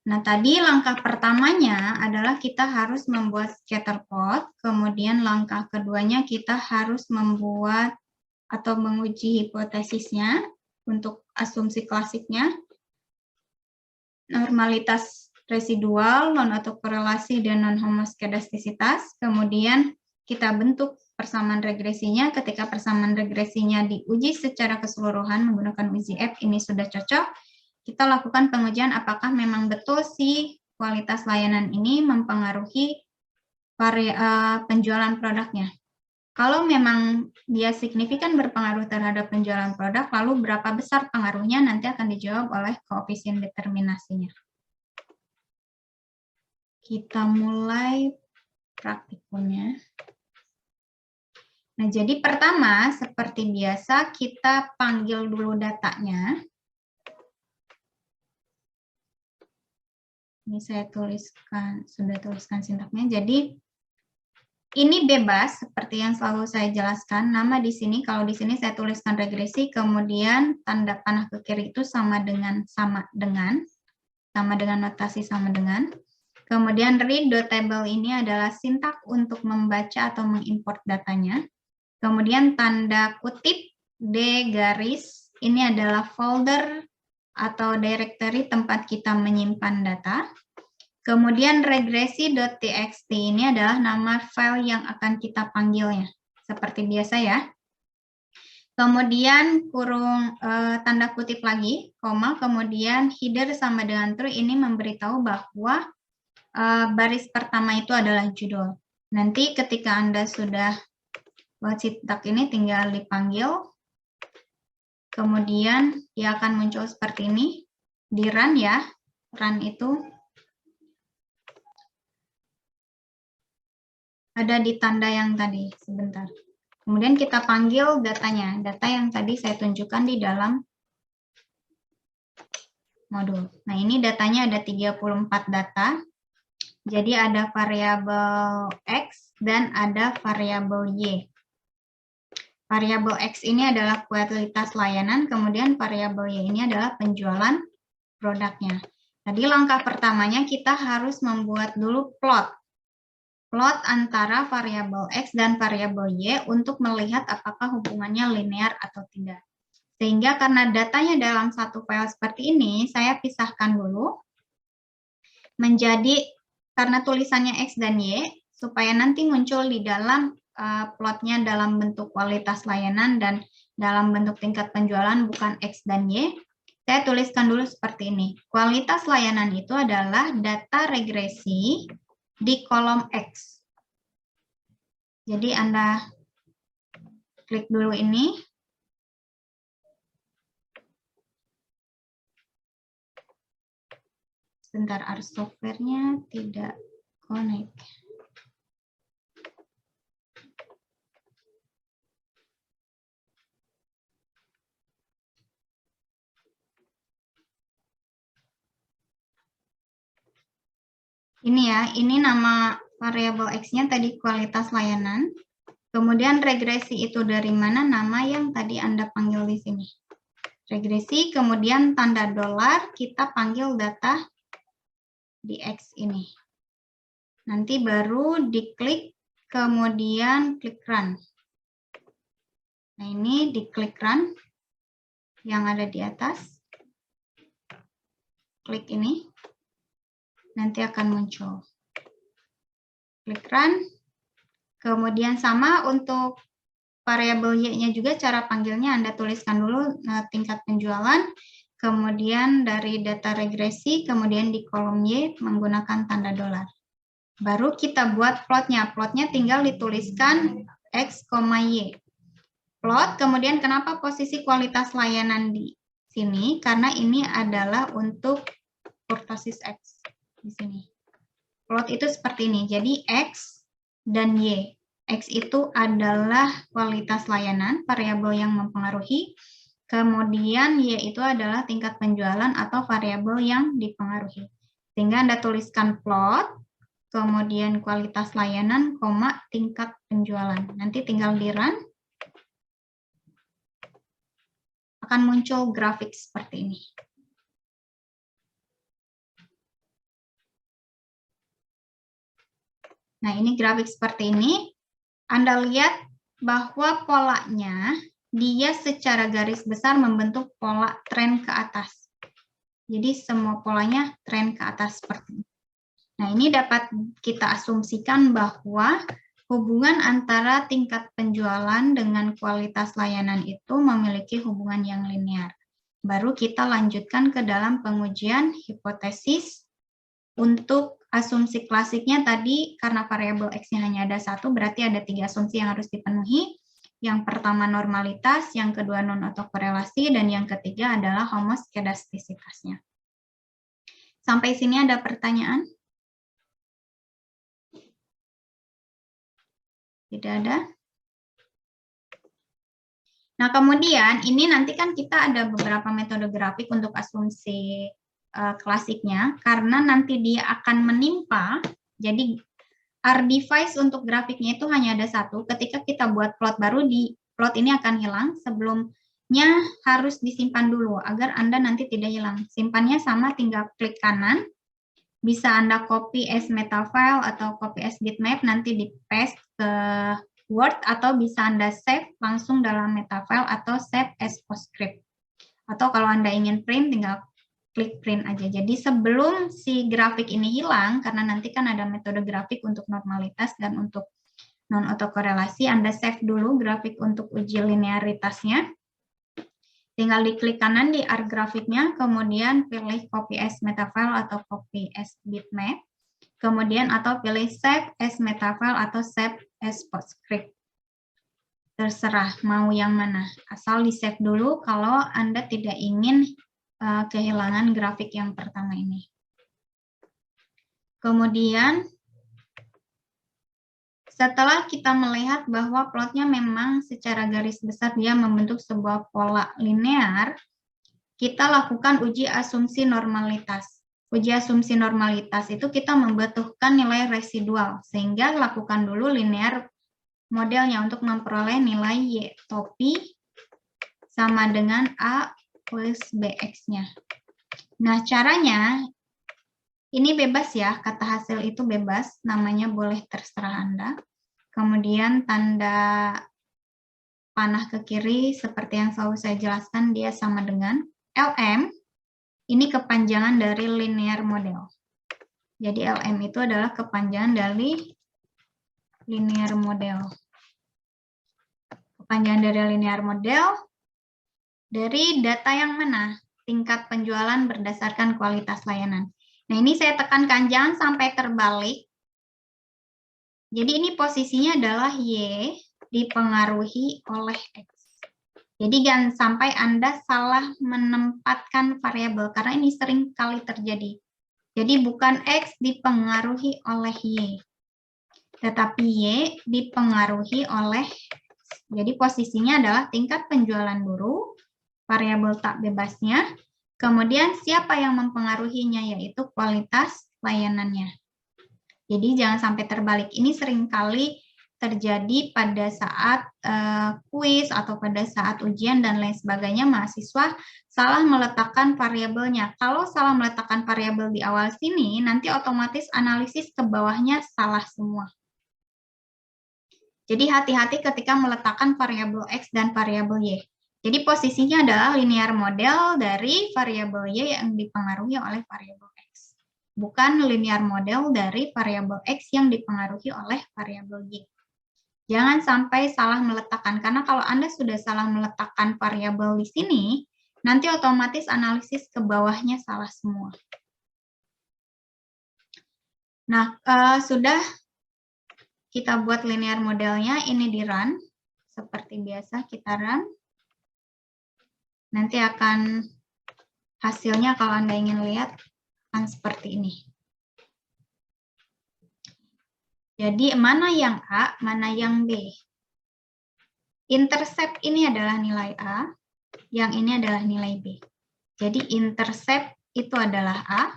Nah, tadi langkah pertamanya adalah kita harus membuat scatter plot, kemudian langkah keduanya kita harus membuat atau menguji hipotesisnya untuk asumsi klasiknya, normalitas residual, non-autokorelasi, dan non-homoskedastisitas. Kemudian kita bentuk persamaan regresinya. Ketika persamaan regresinya diuji secara keseluruhan menggunakan uji F, ini sudah cocok. Kita lakukan pengujian apakah memang betul si kualitas layanan ini mempengaruhi penjualan produknya. Kalau memang dia signifikan berpengaruh terhadap penjualan produk, lalu berapa besar pengaruhnya nanti akan dijawab oleh koefisien determinasinya. Kita mulai praktikumnya. Nah, jadi pertama, seperti biasa, kita panggil dulu datanya. Ini saya tuliskan, sudah tuliskan sintaknya. Jadi, ini bebas, seperti yang selalu saya jelaskan. Nama di sini, kalau di sini saya tuliskan regresi, kemudian tanda panah ke kiri itu sama dengan notasi sama dengan. Kemudian read.table ini adalah sintak untuk membaca atau mengimport datanya. Kemudian tanda kutip D garis ini adalah folder atau directory tempat kita menyimpan data. Kemudian regresi.txt ini adalah nama file yang akan kita panggilnya. Seperti biasa ya. Kemudian kurung tanda kutip lagi, koma, kemudian header sama dengan true ini memberitahu bahwa baris pertama itu adalah judul. Nanti ketika Anda sudah Buat si duck ini tinggal dipanggil. Kemudian dia akan muncul seperti ini. Di run ya. Run itu ada di tanda yang tadi. Sebentar. Kemudian kita panggil datanya. Data yang tadi saya tunjukkan di dalam modul. Nah, ini datanya ada 34 data. Jadi ada variabel X dan ada variabel Y. Variabel X ini adalah kualitas layanan, kemudian variabel Y ini adalah penjualan produknya. Tadi langkah pertamanya kita harus membuat dulu plot. Plot antara variabel X dan variabel Y untuk melihat apakah hubungannya linear atau tidak. Sehingga karena datanya dalam satu file seperti ini, saya pisahkan dulu menjadi, karena tulisannya X dan Y, supaya nanti muncul di dalam plotnya dalam bentuk kualitas layanan dan dalam bentuk tingkat penjualan bukan X dan Y. Saya tuliskan dulu seperti ini. Kualitas layanan itu adalah data regresi di kolom X. Jadi Anda klik dulu ini. Sebentar, ars software-nya tidak connect. Ini ya, ini nama variabel X-nya tadi kualitas layanan. Kemudian regresi itu dari mana? Nama yang tadi Anda panggil di sini. Regresi, kemudian tanda dolar, kita panggil data di X ini. Nanti baru diklik, kemudian klik run. Nah, ini diklik run yang ada di atas. Klik ini. Nanti akan muncul. Klik run. Kemudian sama untuk variabel Y-nya juga, cara panggilnya Anda tuliskan dulu tingkat penjualan. Kemudian dari data regresi, kemudian di kolom Y menggunakan tanda dolar. Baru kita buat plotnya. Plotnya tinggal dituliskan X, Y. Plot, kemudian kenapa posisi kualitas layanan di sini? Karena ini adalah untuk kurtosis X di sini. Plot itu seperti ini. Jadi X dan Y. X itu adalah kualitas layanan, variabel yang mempengaruhi. Kemudian Y itu adalah tingkat penjualan atau variabel yang dipengaruhi. Sehingga Anda tuliskan plot, kemudian kualitas layanan, koma, tingkat penjualan. Nanti tinggal di run. Akan muncul grafik seperti ini. Nah, ini grafik seperti ini. Anda lihat bahwa polanya, dia secara garis besar membentuk pola tren ke atas. Jadi semua polanya tren ke atas seperti ini. Nah, ini dapat kita asumsikan bahwa hubungan antara tingkat penjualan dengan kualitas layanan itu memiliki hubungan yang linear. Baru kita lanjutkan ke dalam pengujian hipotesis. Untuk asumsi klasiknya tadi, karena variabel X-nya hanya ada satu, berarti ada 3 asumsi yang harus dipenuhi. Yang pertama normalitas, yang kedua non-autokorelasi, dan yang ketiga adalah homoskedastisitasnya. Sampai sini ada pertanyaan? Tidak ada? Nah, kemudian ini nanti kan kita ada beberapa metode grafik untuk asumsi klasiknya, karena nanti dia akan menimpa, jadi R-device untuk grafiknya itu hanya ada satu. Ketika kita buat plot baru, di plot ini akan hilang. Sebelumnya harus disimpan dulu agar Anda nanti tidak hilang. Simpannya sama, tinggal klik kanan. Bisa Anda copy as meta file atau copy as bitmap, nanti di paste ke Word, atau bisa Anda save langsung dalam meta file atau save as PostScript. Atau kalau Anda ingin print, tinggal klik print aja. Jadi sebelum si grafik ini hilang, karena nanti kan ada metode grafik untuk normalitas dan untuk non-autokorelasi, Anda save dulu grafik untuk uji linearitasnya. Tinggal diklik kanan di R grafiknya, kemudian pilih copy as metafile atau copy as bitmap, kemudian atau pilih save as metafile atau save as PostScript. Terserah mau yang mana. Asal di-save dulu kalau Anda tidak ingin kehilangan grafik yang pertama ini. Kemudian, setelah kita melihat bahwa plotnya memang secara garis besar dia membentuk sebuah pola linear, kita lakukan uji asumsi normalitas. Uji asumsi normalitas itu kita membutuhkan nilai residual, sehingga lakukan dulu linear modelnya untuk memperoleh nilai Y topi sama dengan A plus BX-nya. Nah, caranya ini bebas ya, kata hasil itu bebas, namanya boleh terserah Anda. Kemudian tanda panah ke kiri, seperti yang selalu saya jelaskan, dia sama dengan LM, ini kepanjangan dari linear model. Jadi LM itu adalah kepanjangan dari linear model. Kepanjangan dari linear model, dari data yang mana? Tingkat penjualan berdasarkan kualitas layanan. Nah, ini saya tekankan, jangan sampai terbalik. Jadi ini posisinya adalah Y dipengaruhi oleh X. Jadi jangan sampai Anda salah menempatkan variabel, karena ini sering kali terjadi. Jadi bukan X dipengaruhi oleh Y, tetapi Y dipengaruhi oleh X. Jadi posisinya adalah tingkat penjualan buruh, variabel tak bebasnya, kemudian siapa yang mempengaruhinya, yaitu kualitas layanannya. Jadi jangan sampai terbalik. Ini seringkali terjadi pada saat kuis atau pada saat ujian dan lain sebagainya, mahasiswa salah meletakkan variabelnya. Kalau salah meletakkan variabel di awal sini, nanti otomatis analisis ke bawahnya salah semua. Jadi hati-hati ketika meletakkan variabel X dan variabel Y. Jadi posisinya adalah linear model dari variabel Y yang dipengaruhi oleh variabel X. Bukan linear model dari variabel X yang dipengaruhi oleh variabel Y. Jangan sampai salah meletakkan, karena kalau Anda sudah salah meletakkan variabel di sini, nanti otomatis analisis ke bawahnya salah semua. Nah, sudah kita buat linear modelnya, ini di run. Seperti biasa kita run. Nanti akan hasilnya kalau Anda ingin lihat akan seperti ini. Jadi mana yang A, mana yang B. Intercept ini adalah nilai A, yang ini adalah nilai B. Jadi intercept itu adalah A,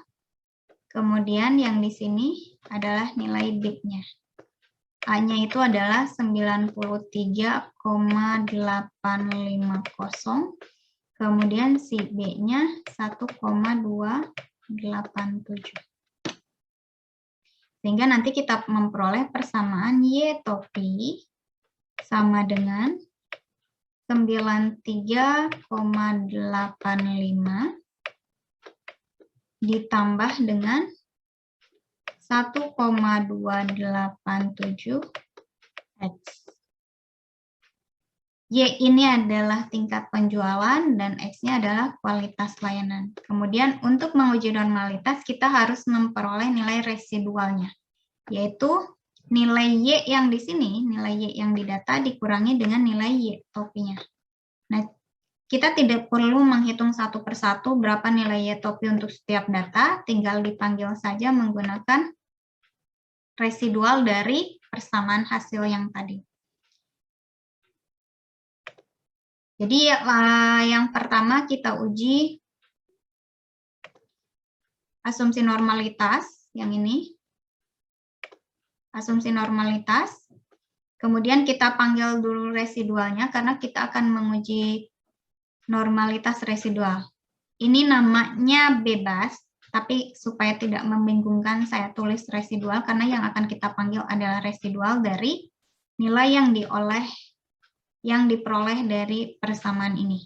kemudian yang di sini adalah nilai B-nya. A-nya itu adalah 93,850, kemudian si B-nya 1,287. Sehingga nanti kita memperoleh persamaan Y topi sama dengan 93,85 ditambah dengan 1,287X. Y ini adalah tingkat penjualan dan X-nya adalah kualitas layanan. Kemudian untuk menguji normalitas kita harus memperoleh nilai residualnya, yaitu nilai Y yang di sini, nilai Y yang di data dikurangi dengan nilai Y topinya. Nah, kita tidak perlu menghitung satu persatu berapa nilai Y topi untuk setiap data, tinggal dipanggil saja menggunakan residual dari persamaan hasil yang tadi. Jadi yang pertama kita uji asumsi normalitas, yang ini. Asumsi normalitas. Kemudian kita panggil dulu residualnya karena kita akan menguji normalitas residual. Ini namanya bebas, tapi supaya tidak membingungkan saya tulis residual karena yang akan kita panggil adalah residual dari nilai yang diperoleh dari persamaan ini.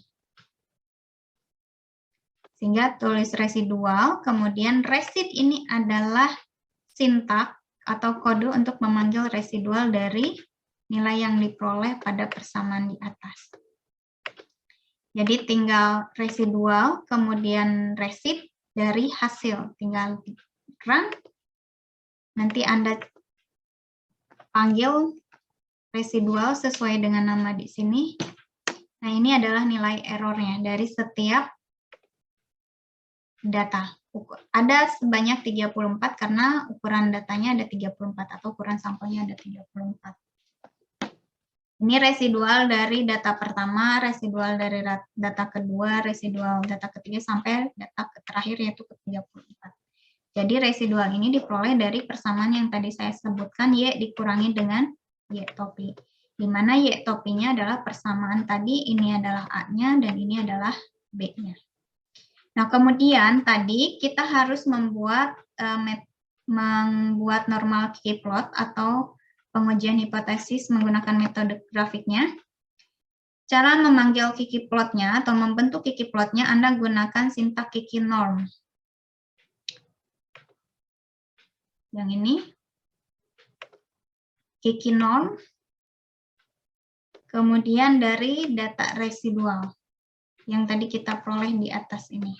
Sehingga tulis residual, kemudian resid ini adalah sintak atau kode untuk memanggil residual dari nilai yang diperoleh pada persamaan di atas. Jadi tinggal residual, kemudian resid dari hasil. Tinggal run, nanti Anda panggil residual sesuai dengan nama di sini. Nah, ini adalah nilai errornya dari setiap data. Ada sebanyak 34 karena ukuran datanya ada 34 atau ukuran sampelnya ada 34. Ini residual dari data pertama, residual dari data kedua, residual data ketiga sampai data terakhir yaitu ke-34. Jadi residual ini diperoleh dari persamaan yang tadi saya sebutkan Y dikurangi dengan Y topi. Di mana Y topinya adalah persamaan tadi, ini adalah A-nya dan ini adalah B-nya. Nah, kemudian tadi kita harus membuat normal Kiki plot atau pengujian hipotesis menggunakan metode grafiknya. Cara memanggil Kiki plotnya atau membentuk Kiki plotnya, Anda gunakan sintak Kiki norm. Yang ini, Kiki norm, kemudian dari data residual yang tadi kita peroleh di atas ini.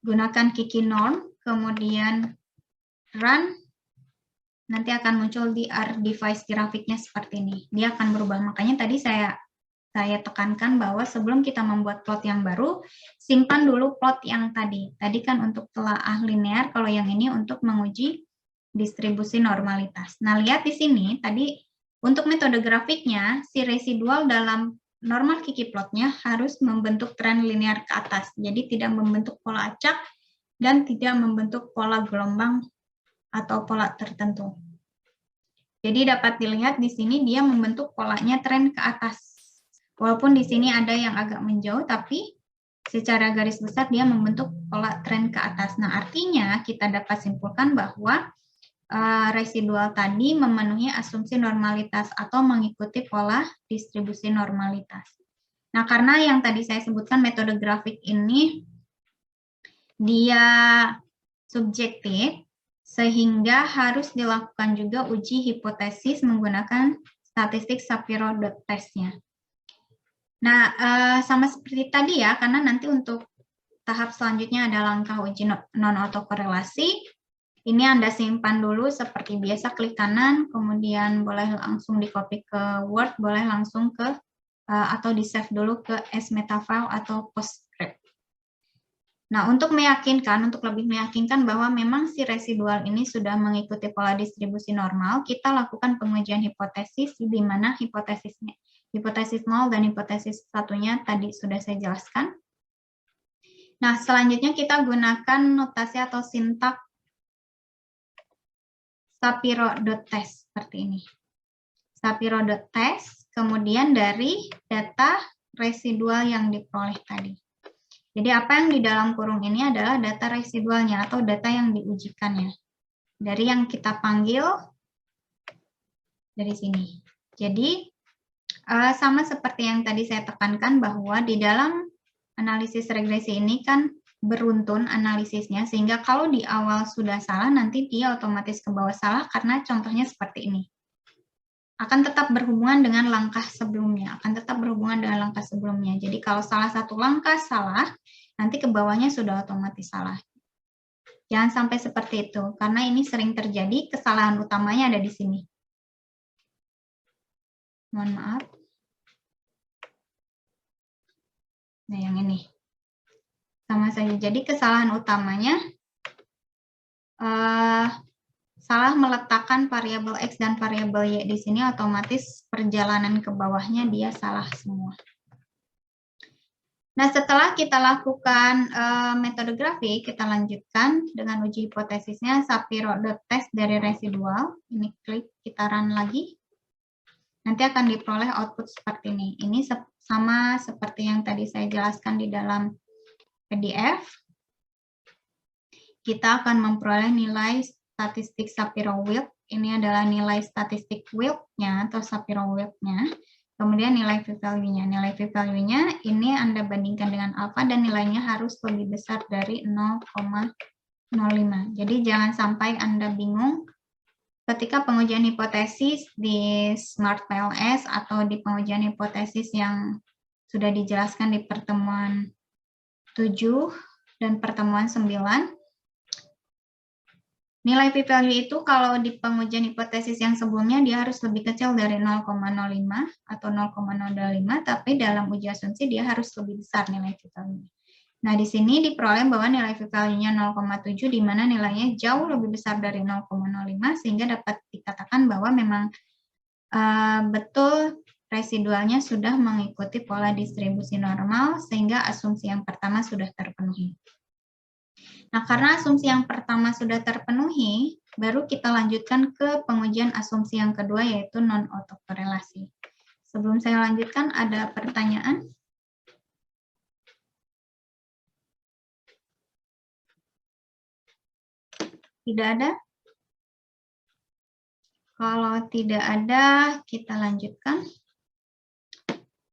Gunakan Kiki norm, kemudian run, nanti akan muncul di R-device grafiknya seperti ini. Dia akan berubah. Makanya tadi saya tekankan bahwa sebelum kita membuat plot yang baru, simpan dulu plot yang tadi. Tadi kan untuk telaah linear, kalau yang ini untuk menguji distribusi normalitas. Nah, lihat di sini, tadi untuk metode grafiknya, si residual dalam normal Kiki plotnya harus membentuk tren linear ke atas. Jadi tidak membentuk pola acak dan tidak membentuk pola gelombang atau pola tertentu. Jadi dapat dilihat di sini dia membentuk polanya tren ke atas. Walaupun di sini ada yang agak menjauh, tapi secara garis besar dia membentuk pola tren ke atas. Nah, artinya kita dapat simpulkan bahwa residual tadi memenuhi asumsi normalitas atau mengikuti pola distribusi normalitas. Nah, karena yang tadi saya sebutkan metode grafik ini dia subjektif, sehingga harus dilakukan juga uji hipotesis menggunakan statistik Shapiro-Dot test-nya. Nah, sama seperti tadi ya, karena nanti untuk tahap selanjutnya ada langkah uji non-autokorelasi. Ini Anda simpan dulu seperti biasa, klik kanan, kemudian boleh langsung di-copy ke Word, boleh langsung ke, atau di-save dulu ke as metafile atau PostScript. Nah, untuk lebih meyakinkan bahwa memang si residual ini sudah mengikuti pola distribusi normal, kita lakukan pengujian hipotesis di mana hipotesis 0 dan hipotesis satunya tadi sudah saya jelaskan. Nah, selanjutnya kita gunakan notasi atau sintak Shapiro-Dot test seperti ini. Shapiro-Dot test, kemudian dari data residual yang diperoleh tadi. Jadi apa yang di dalam kurung ini adalah data residualnya atau data yang diujikannya. Dari yang kita panggil dari sini. Jadi sama seperti yang tadi saya tekankan bahwa di dalam analisis regresi ini kan beruntun analisisnya, sehingga kalau di awal sudah salah, nanti dia otomatis ke bawah salah karena contohnya seperti ini. Akan tetap berhubungan dengan langkah sebelumnya, Jadi kalau salah satu langkah salah, nanti ke bawahnya sudah otomatis salah. Jangan sampai seperti itu, karena ini sering terjadi, kesalahan utamanya ada di sini. Mohon maaf. Nah, yang ini. Sama saja. Jadi kesalahan utamanya salah meletakkan variabel X dan variabel Y di sini, otomatis perjalanan ke bawahnya dia salah semua. Nah, setelah kita lakukan metode grafik, kita lanjutkan dengan uji hipotesisnya Shapiro-Dot test dari residual. Ini klik, kita run lagi. Nanti akan diperoleh output seperti ini. Ini sama seperti yang tadi saya jelaskan di dalam PDF. Kita akan memperoleh nilai statistik Shapiro-Wilk. Ini adalah nilai statistik Wilk-nya atau Shapiro-Wilk-nya. Kemudian nilai p-value-nya. Nilai p-value-nya ini Anda bandingkan dengan alfa dan nilainya harus lebih besar dari 0,05. Jadi jangan sampai Anda bingung ketika pengujian hipotesis di Smart PLS atau di pengujian hipotesis yang sudah dijelaskan di pertemuan 7 dan pertemuan 9. Nilai p-value itu kalau di pengujian hipotesis yang sebelumnya dia harus lebih kecil dari 0,05 atau 0,025, tapi dalam uji asumsi dia harus lebih besar nilai p-value. Nah, di sini diperoleh bahwa nilai p-value-nya 0,7 di mana nilainya jauh lebih besar dari 0,05 sehingga dapat dikatakan bahwa memang betul residualnya sudah mengikuti pola distribusi normal sehingga asumsi yang pertama sudah terpenuhi. Nah, karena asumsi yang pertama sudah terpenuhi, baru kita lanjutkan ke pengujian asumsi yang kedua, yaitu non-autokorelasi. Sebelum saya lanjutkan, ada pertanyaan? Tidak ada? Kalau tidak ada, kita lanjutkan.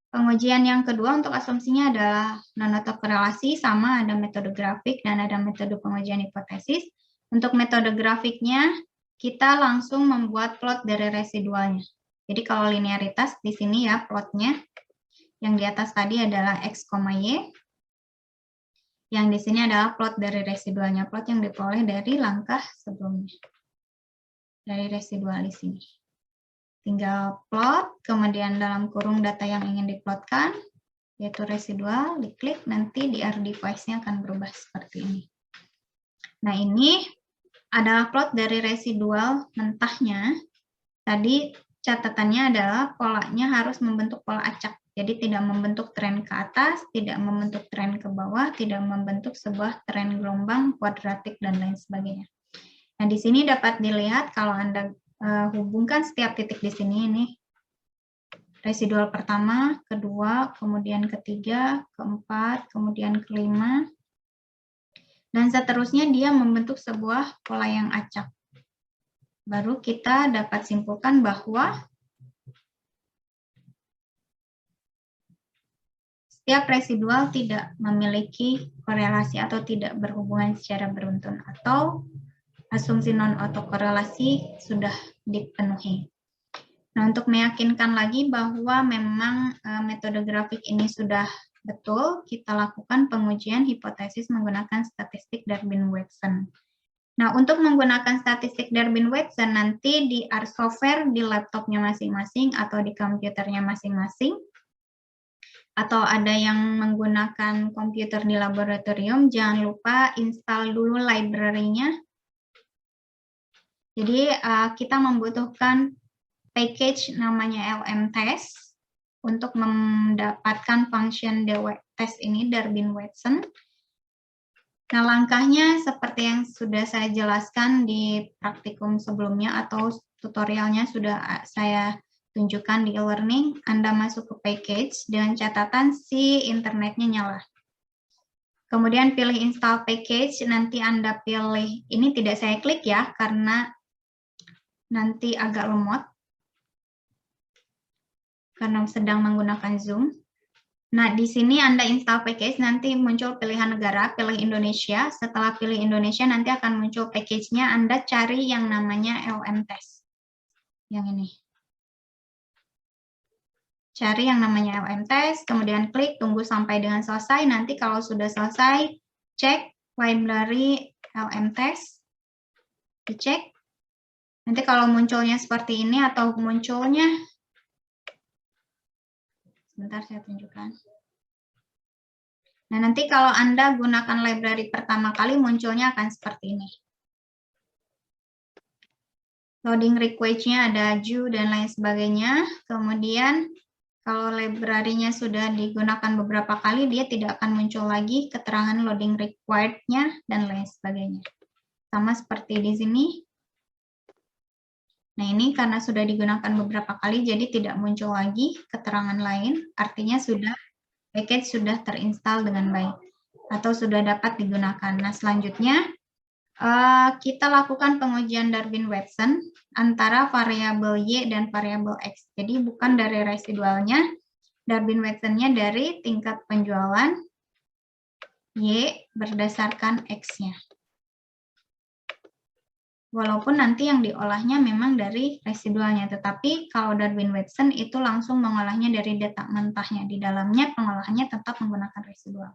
Pengujian yang kedua untuk asumsinya adalah non-autokorelasi, sama ada metode grafik dan ada metode pengujian hipotesis. Untuk metode grafiknya, kita langsung membuat plot dari residualnya. Jadi kalau linearitas di sini ya plotnya, yang di atas tadi adalah X, Y. Yang di sini adalah plot dari residualnya, plot yang diperoleh dari langkah sebelumnya. Dari residual di sini. Tinggal plot, kemudian dalam kurung data yang ingin diplotkan, yaitu residual, diklik, nanti di R-device-nya akan berubah seperti ini. Nah, ini adalah plot dari residual mentahnya. Tadi catatannya adalah polanya harus membentuk pola acak. Jadi tidak membentuk tren ke atas, tidak membentuk tren ke bawah, tidak membentuk sebuah tren gelombang, kuadratik, dan lain sebagainya. Nah, di sini dapat dilihat kalau Anda hubungkan setiap titik di sini, ini residual pertama, kedua, kemudian ketiga, keempat, kemudian kelima, dan seterusnya dia membentuk sebuah pola yang acak. Baru kita dapat simpulkan bahwa setiap residual tidak memiliki korelasi atau tidak berhubungan secara beruntun, atau asumsi non-autokorelasi sudah dipenuhi. Nah, untuk meyakinkan lagi bahwa memang metode grafik ini sudah betul, kita lakukan pengujian hipotesis menggunakan statistik Darwin-Watson. Nah, untuk menggunakan statistik Darwin-Watson nanti di R software di laptopnya masing-masing atau di komputernya masing-masing, atau ada yang menggunakan komputer di laboratorium, jangan lupa install dulu library-nya. Jadi kita membutuhkan package namanya LMTest untuk mendapatkan function test ini Darwin-Watson. Nah, langkahnya seperti yang sudah saya jelaskan di praktikum sebelumnya atau tutorialnya sudah saya tunjukkan di e-learning. Anda masuk ke package dengan catatan si internetnya nyala. Kemudian pilih install package, nanti Anda pilih, ini tidak saya klik ya karena nanti agak lemot karena sedang menggunakan Zoom. Nah, di sini Anda install package, nanti muncul pilihan negara, pilih Indonesia. Setelah pilih Indonesia, nanti akan muncul package-nya. Anda cari yang namanya LMTest. Yang ini. Cari yang namanya LMTest, kemudian klik, tunggu sampai dengan selesai. Nanti kalau sudah selesai, cek library LMTest. Dicek. Nanti kalau munculnya seperti ini atau munculnya, sebentar saya tunjukkan. Nah, nanti kalau Anda gunakan library pertama kali munculnya akan seperti ini. Loading request-nya ada Ju dan lain sebagainya. Kemudian kalau library-nya sudah digunakan beberapa kali, dia tidak akan muncul lagi keterangan loading required-nya dan lain sebagainya. Sama seperti di sini. Nah, ini karena sudah digunakan beberapa kali, jadi tidak muncul lagi keterangan lain. Artinya package sudah terinstall dengan baik atau sudah dapat digunakan. Nah, selanjutnya kita lakukan pengujian Darwin-Watson antara variabel Y dan variabel X. Jadi bukan dari residualnya, Darwin-Watson-nya dari tingkat penjualan Y berdasarkan X-nya. Walaupun nanti yang diolahnya memang dari residualnya, tetapi kalau Darwin-Watson itu langsung mengolahnya dari data mentahnya. Di dalamnya pengolahannya tetap menggunakan residual.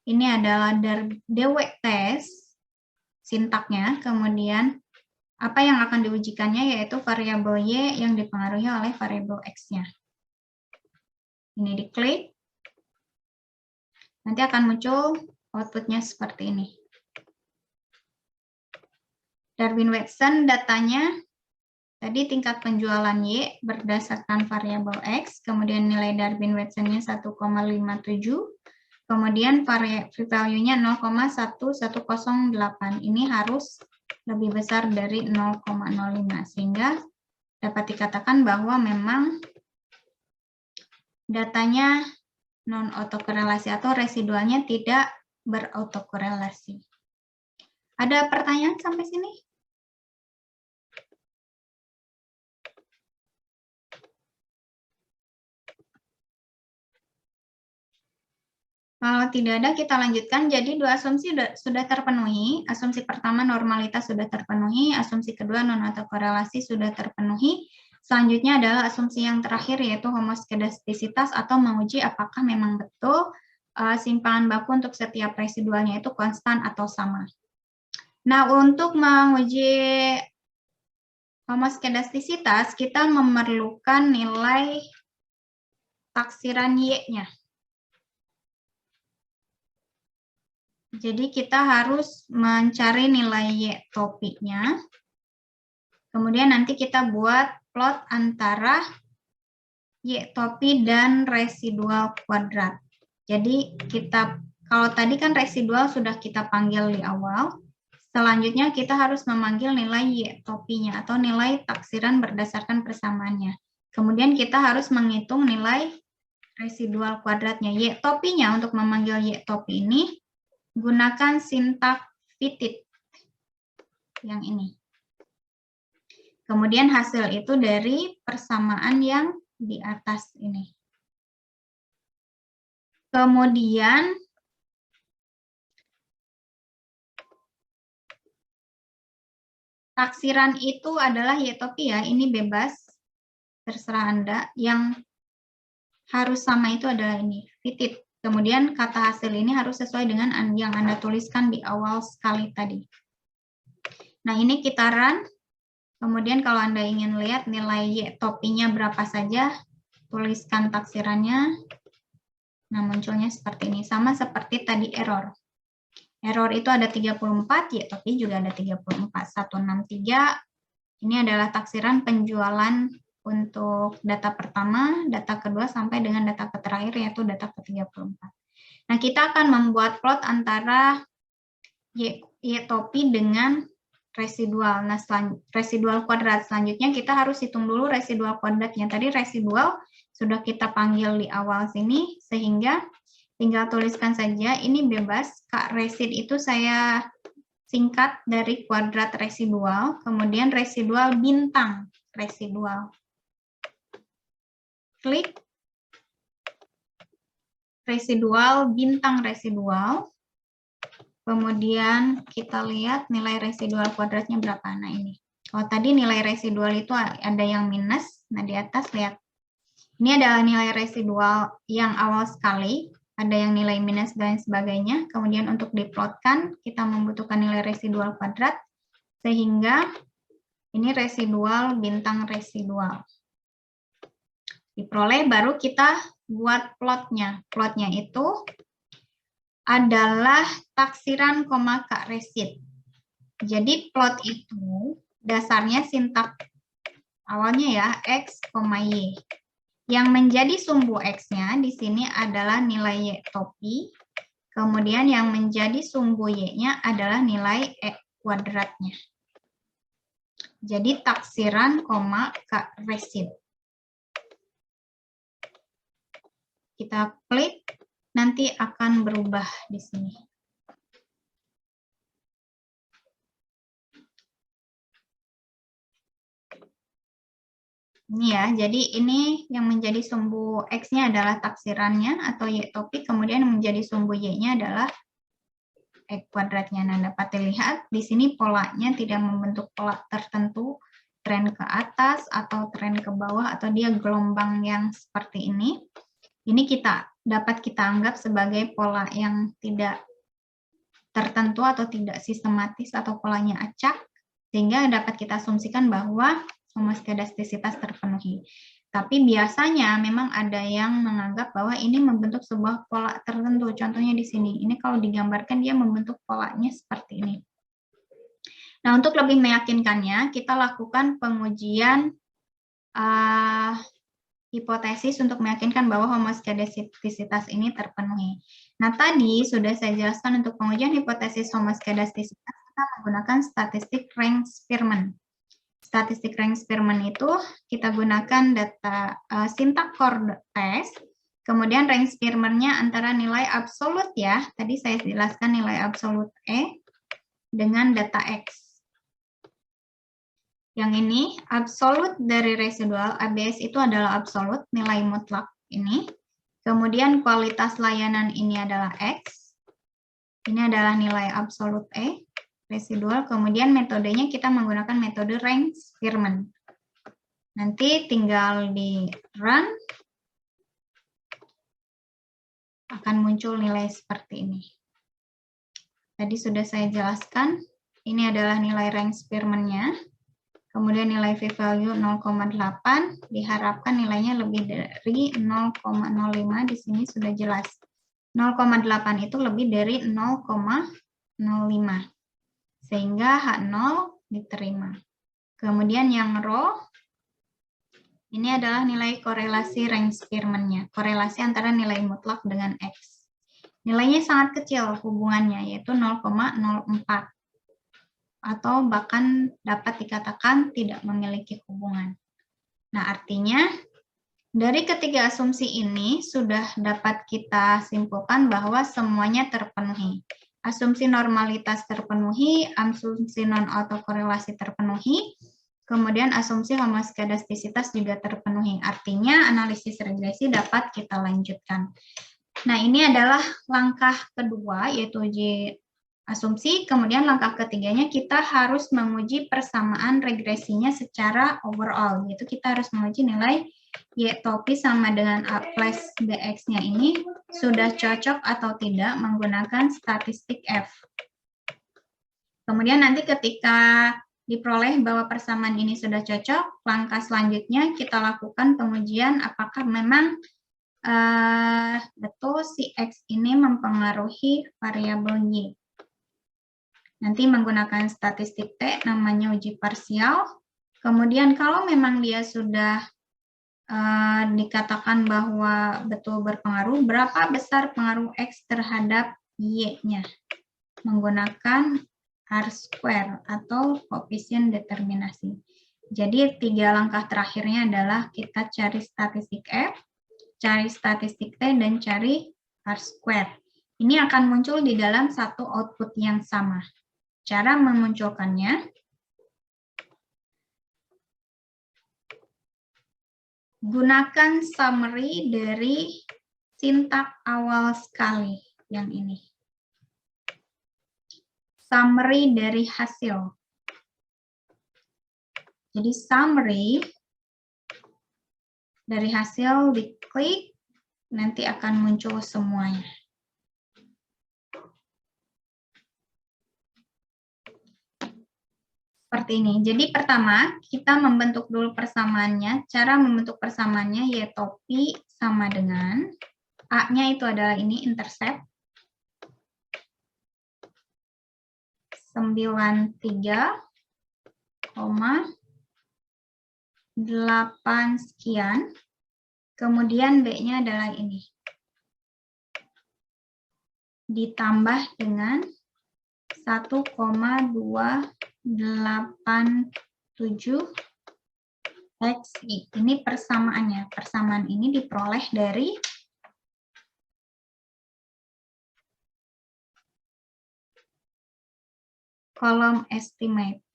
Ini adalah DW test sintaknya, kemudian apa yang akan diujikannya yaitu variabel Y yang dipengaruhi oleh variabel X-nya. Ini diklik, nanti akan muncul outputnya seperti ini. Darwin-Watson datanya, tadi tingkat penjualan Y berdasarkan variabel X, kemudian nilai Darwin-Watson-nya 1,57, kemudian value-nya 0,1108. Ini harus lebih besar dari 0,05, sehingga dapat dikatakan bahwa memang datanya non-autokorelasi atau residualnya tidak berautokorelasi. Ada pertanyaan sampai sini? Kalau tidak ada, kita lanjutkan. Jadi dua asumsi sudah terpenuhi. Asumsi pertama normalitas sudah terpenuhi, asumsi kedua non-autokorelasi sudah terpenuhi. Selanjutnya adalah asumsi yang terakhir, yaitu homoskedastisitas atau menguji apakah memang betul simpangan baku untuk setiap residualnya itu konstan atau sama. Nah, untuk menguji homoskedastisitas, kita memerlukan nilai taksiran Y-nya. Jadi kita harus mencari nilai Y topinya. Kemudian nanti kita buat plot antara Y topi dan residual kuadrat. Jadi kalau tadi kan residual sudah kita panggil di awal. Selanjutnya kita harus memanggil nilai Y topinya atau nilai taksiran berdasarkan persamaannya. Kemudian kita harus menghitung nilai residual kuadratnya. Y topinya, untuk memanggil Y topi ini gunakan sintak fitted yang ini. Kemudian hasil itu dari persamaan yang di atas ini. Kemudian taksiran itu adalah Y topi ya, ini bebas, terserah Anda. Yang harus sama itu adalah ini, fitted. Kemudian kata hasil ini harus sesuai dengan yang Anda tuliskan di awal sekali tadi. Nah, ini kita run. Kemudian kalau Anda ingin lihat nilai Y topinya berapa saja, tuliskan taksirannya. Nah, munculnya seperti ini. Sama seperti tadi error. Error itu ada 34, Y topi juga ada 34. 163, ini adalah taksiran penjualan untuk data pertama, data kedua, sampai dengan data terakhir, yaitu data ke-34. Nah, kita akan membuat plot antara Y topi dengan residual. Nah, residual kuadrat. Selanjutnya kita harus hitung dulu residual kuadratnya. Tadi residual sudah kita panggil di awal sini, sehingga tinggal tuliskan saja. Ini bebas. Kak, resid itu saya singkat dari kuadrat residual, kemudian residual bintang residual. Klik residual bintang residual. Kemudian kita lihat nilai residual kuadratnya berapa. Nah, ini. Kalau tadi nilai residual itu ada yang minus, nah di atas lihat. Ini adalah nilai residual yang awal sekali, ada yang nilai minus dan sebagainya. Kemudian untuk diplotkan, kita membutuhkan nilai residual kuadrat, sehingga ini residual bintang residual. Diperoleh, baru kita buat plotnya. Plotnya itu adalah taksiran koma Kak resid. Jadi plot itu dasarnya sintak awalnya ya, X, Y. Yang menjadi sumbu X-nya di sini adalah nilai Y topi, kemudian yang menjadi sumbu Y-nya adalah nilai E kuadratnya. Jadi taksiran koma Kak resid. Kita klik, nanti akan berubah di sini. Ini ya, jadi ini yang menjadi sumbu X-nya adalah taksirannya atau Y topi, kemudian menjadi sumbu Y-nya adalah E kuadratnya. Nah, dapat dilihat di sini polanya tidak membentuk pola tertentu, tren ke atas atau tren ke bawah, atau dia gelombang yang seperti ini. Ini dapat kita anggap sebagai pola yang tidak tertentu atau tidak sistematis atau polanya acak, sehingga dapat kita asumsikan bahwa homoskedastisitas terpenuhi. Tapi biasanya memang ada yang menganggap bahwa ini membentuk sebuah pola tertentu. Contohnya di sini, ini kalau digambarkan dia membentuk polanya seperti ini. Nah, untuk lebih meyakinkannya, kita lakukan pengujian hipotesis untuk meyakinkan bahwa homoskedastisitas ini terpenuhi. Nah, tadi sudah saya jelaskan untuk pengujian hipotesis homoskedastisitas kita menggunakan statistik Rank-Spearman. Statistik Rank-Spearman itu kita gunakan data Syntactic test, kemudian Rank-Spearman-nya antara nilai absolut ya, tadi saya jelaskan nilai absolut E dengan data X. Yang ini absolut dari residual, ABS itu adalah absolut, nilai mutlak ini. Kemudian kualitas layanan ini adalah X. Ini adalah nilai absolut E, residual. Kemudian metodenya kita menggunakan metode Rank-Spearman. Nanti tinggal di run, akan muncul nilai seperti ini. Tadi sudah saya jelaskan, ini adalah nilai Rank-Spearman-nya. Kemudian nilai p-value 0,8, diharapkan nilainya lebih dari 0,05, di sini sudah jelas. 0,8 itu lebih dari 0,05, sehingga H0 diterima. Kemudian yang row, ini adalah nilai korelasi Rank-Spearman-nya, korelasi antara nilai mutlak dengan X. Nilainya sangat kecil hubungannya, yaitu 0,04. Atau bahkan dapat dikatakan tidak memiliki hubungan. Nah, artinya dari ketiga asumsi ini sudah dapat kita simpulkan bahwa semuanya terpenuhi. Asumsi normalitas terpenuhi, asumsi non-autokorelasi terpenuhi, kemudian asumsi homoskedastisitas juga terpenuhi. Artinya analisis regresi dapat kita lanjutkan. Nah, ini adalah langkah kedua, yaitu uji asumsi. Kemudian langkah ketiganya kita harus menguji persamaan regresinya secara overall, yaitu kita harus menguji nilai Y topi sama dengan A plus BX-nya ini sudah cocok atau tidak menggunakan statistik F. Kemudian nanti ketika diperoleh bahwa persamaan ini sudah cocok, langkah selanjutnya kita lakukan pengujian apakah memang betul si X ini mempengaruhi variabel Y. Nanti menggunakan statistik T, namanya uji parsial. Kemudian kalau memang dia sudah dikatakan bahwa betul berpengaruh, berapa besar pengaruh X terhadap Y-nya? Menggunakan R-square atau koefisien determinasi. Jadi 3 langkah terakhirnya adalah kita cari statistik F, cari statistik T, dan cari R-square. Ini akan muncul di dalam satu output yang sama. Cara memunculkannya, gunakan summary dari sintak awal sekali yang ini. Summary dari hasil. Jadi summary dari hasil diklik, nanti akan muncul semuanya. Seperti ini. Jadi pertama, kita membentuk dulu persamaannya. Cara membentuk persamaannya Y topi sama dengan A-nya itu adalah ini intercept 93,8 sekian. Kemudian B-nya adalah ini. Ditambah dengan 1,287 XI. Ini persamaannya. Persamaan ini diperoleh dari kolom estimate.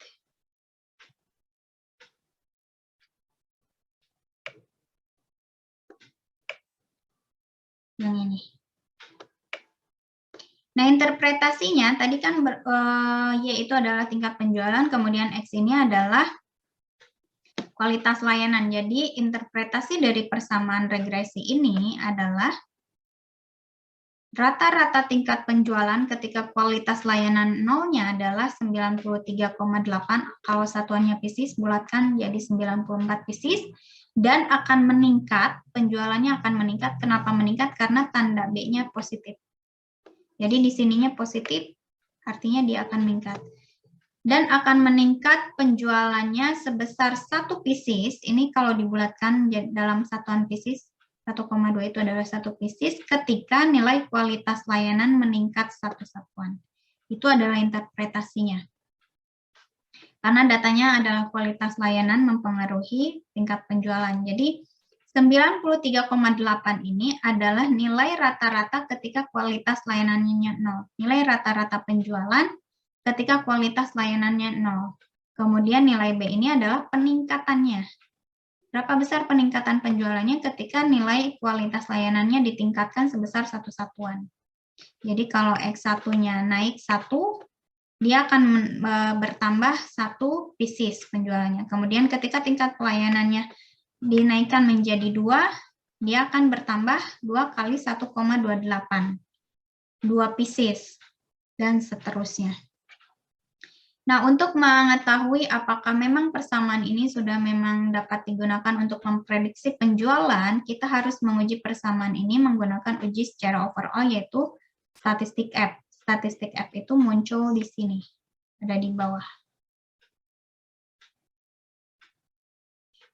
Yang ini. Nah, interpretasinya tadi kan Y itu adalah tingkat penjualan, kemudian X ini adalah kualitas layanan. Jadi, interpretasi dari persamaan regresi ini adalah rata-rata tingkat penjualan ketika kualitas layanan nolnya adalah 93,8, kalau satuannya pieces bulatkan jadi 94 pieces, dan akan meningkat, penjualannya akan meningkat. Kenapa meningkat? Karena tanda B-nya positif. Jadi di sininya positif, artinya dia akan meningkat. Dan akan meningkat penjualannya sebesar 1 pieces, ini kalau dibulatkan dalam satuan pieces, 1,2 itu adalah 1 pieces ketika nilai kualitas layanan meningkat 1 satuan. Itu adalah interpretasinya. Karena datanya adalah kualitas layanan mempengaruhi tingkat penjualan. Jadi 93,8 ini adalah nilai rata-rata ketika kualitas layanannya 0. Nilai rata-rata penjualan ketika kualitas layanannya 0. Kemudian nilai B ini adalah peningkatannya. Berapa besar peningkatan penjualannya ketika nilai kualitas layanannya ditingkatkan sebesar 1 satuan. Jadi kalau X1-nya naik 1, dia akan bertambah 1 pieces penjualannya. Kemudian ketika tingkat pelayanannya dinaikkan menjadi 2, dia akan bertambah 2 kali 1,28. 2 pieces, dan seterusnya. Nah, untuk mengetahui apakah memang persamaan ini sudah memang dapat digunakan untuk memprediksi penjualan, kita harus menguji persamaan ini menggunakan uji secara overall, yaitu statistik F. Statistik F itu muncul di sini, ada di bawah.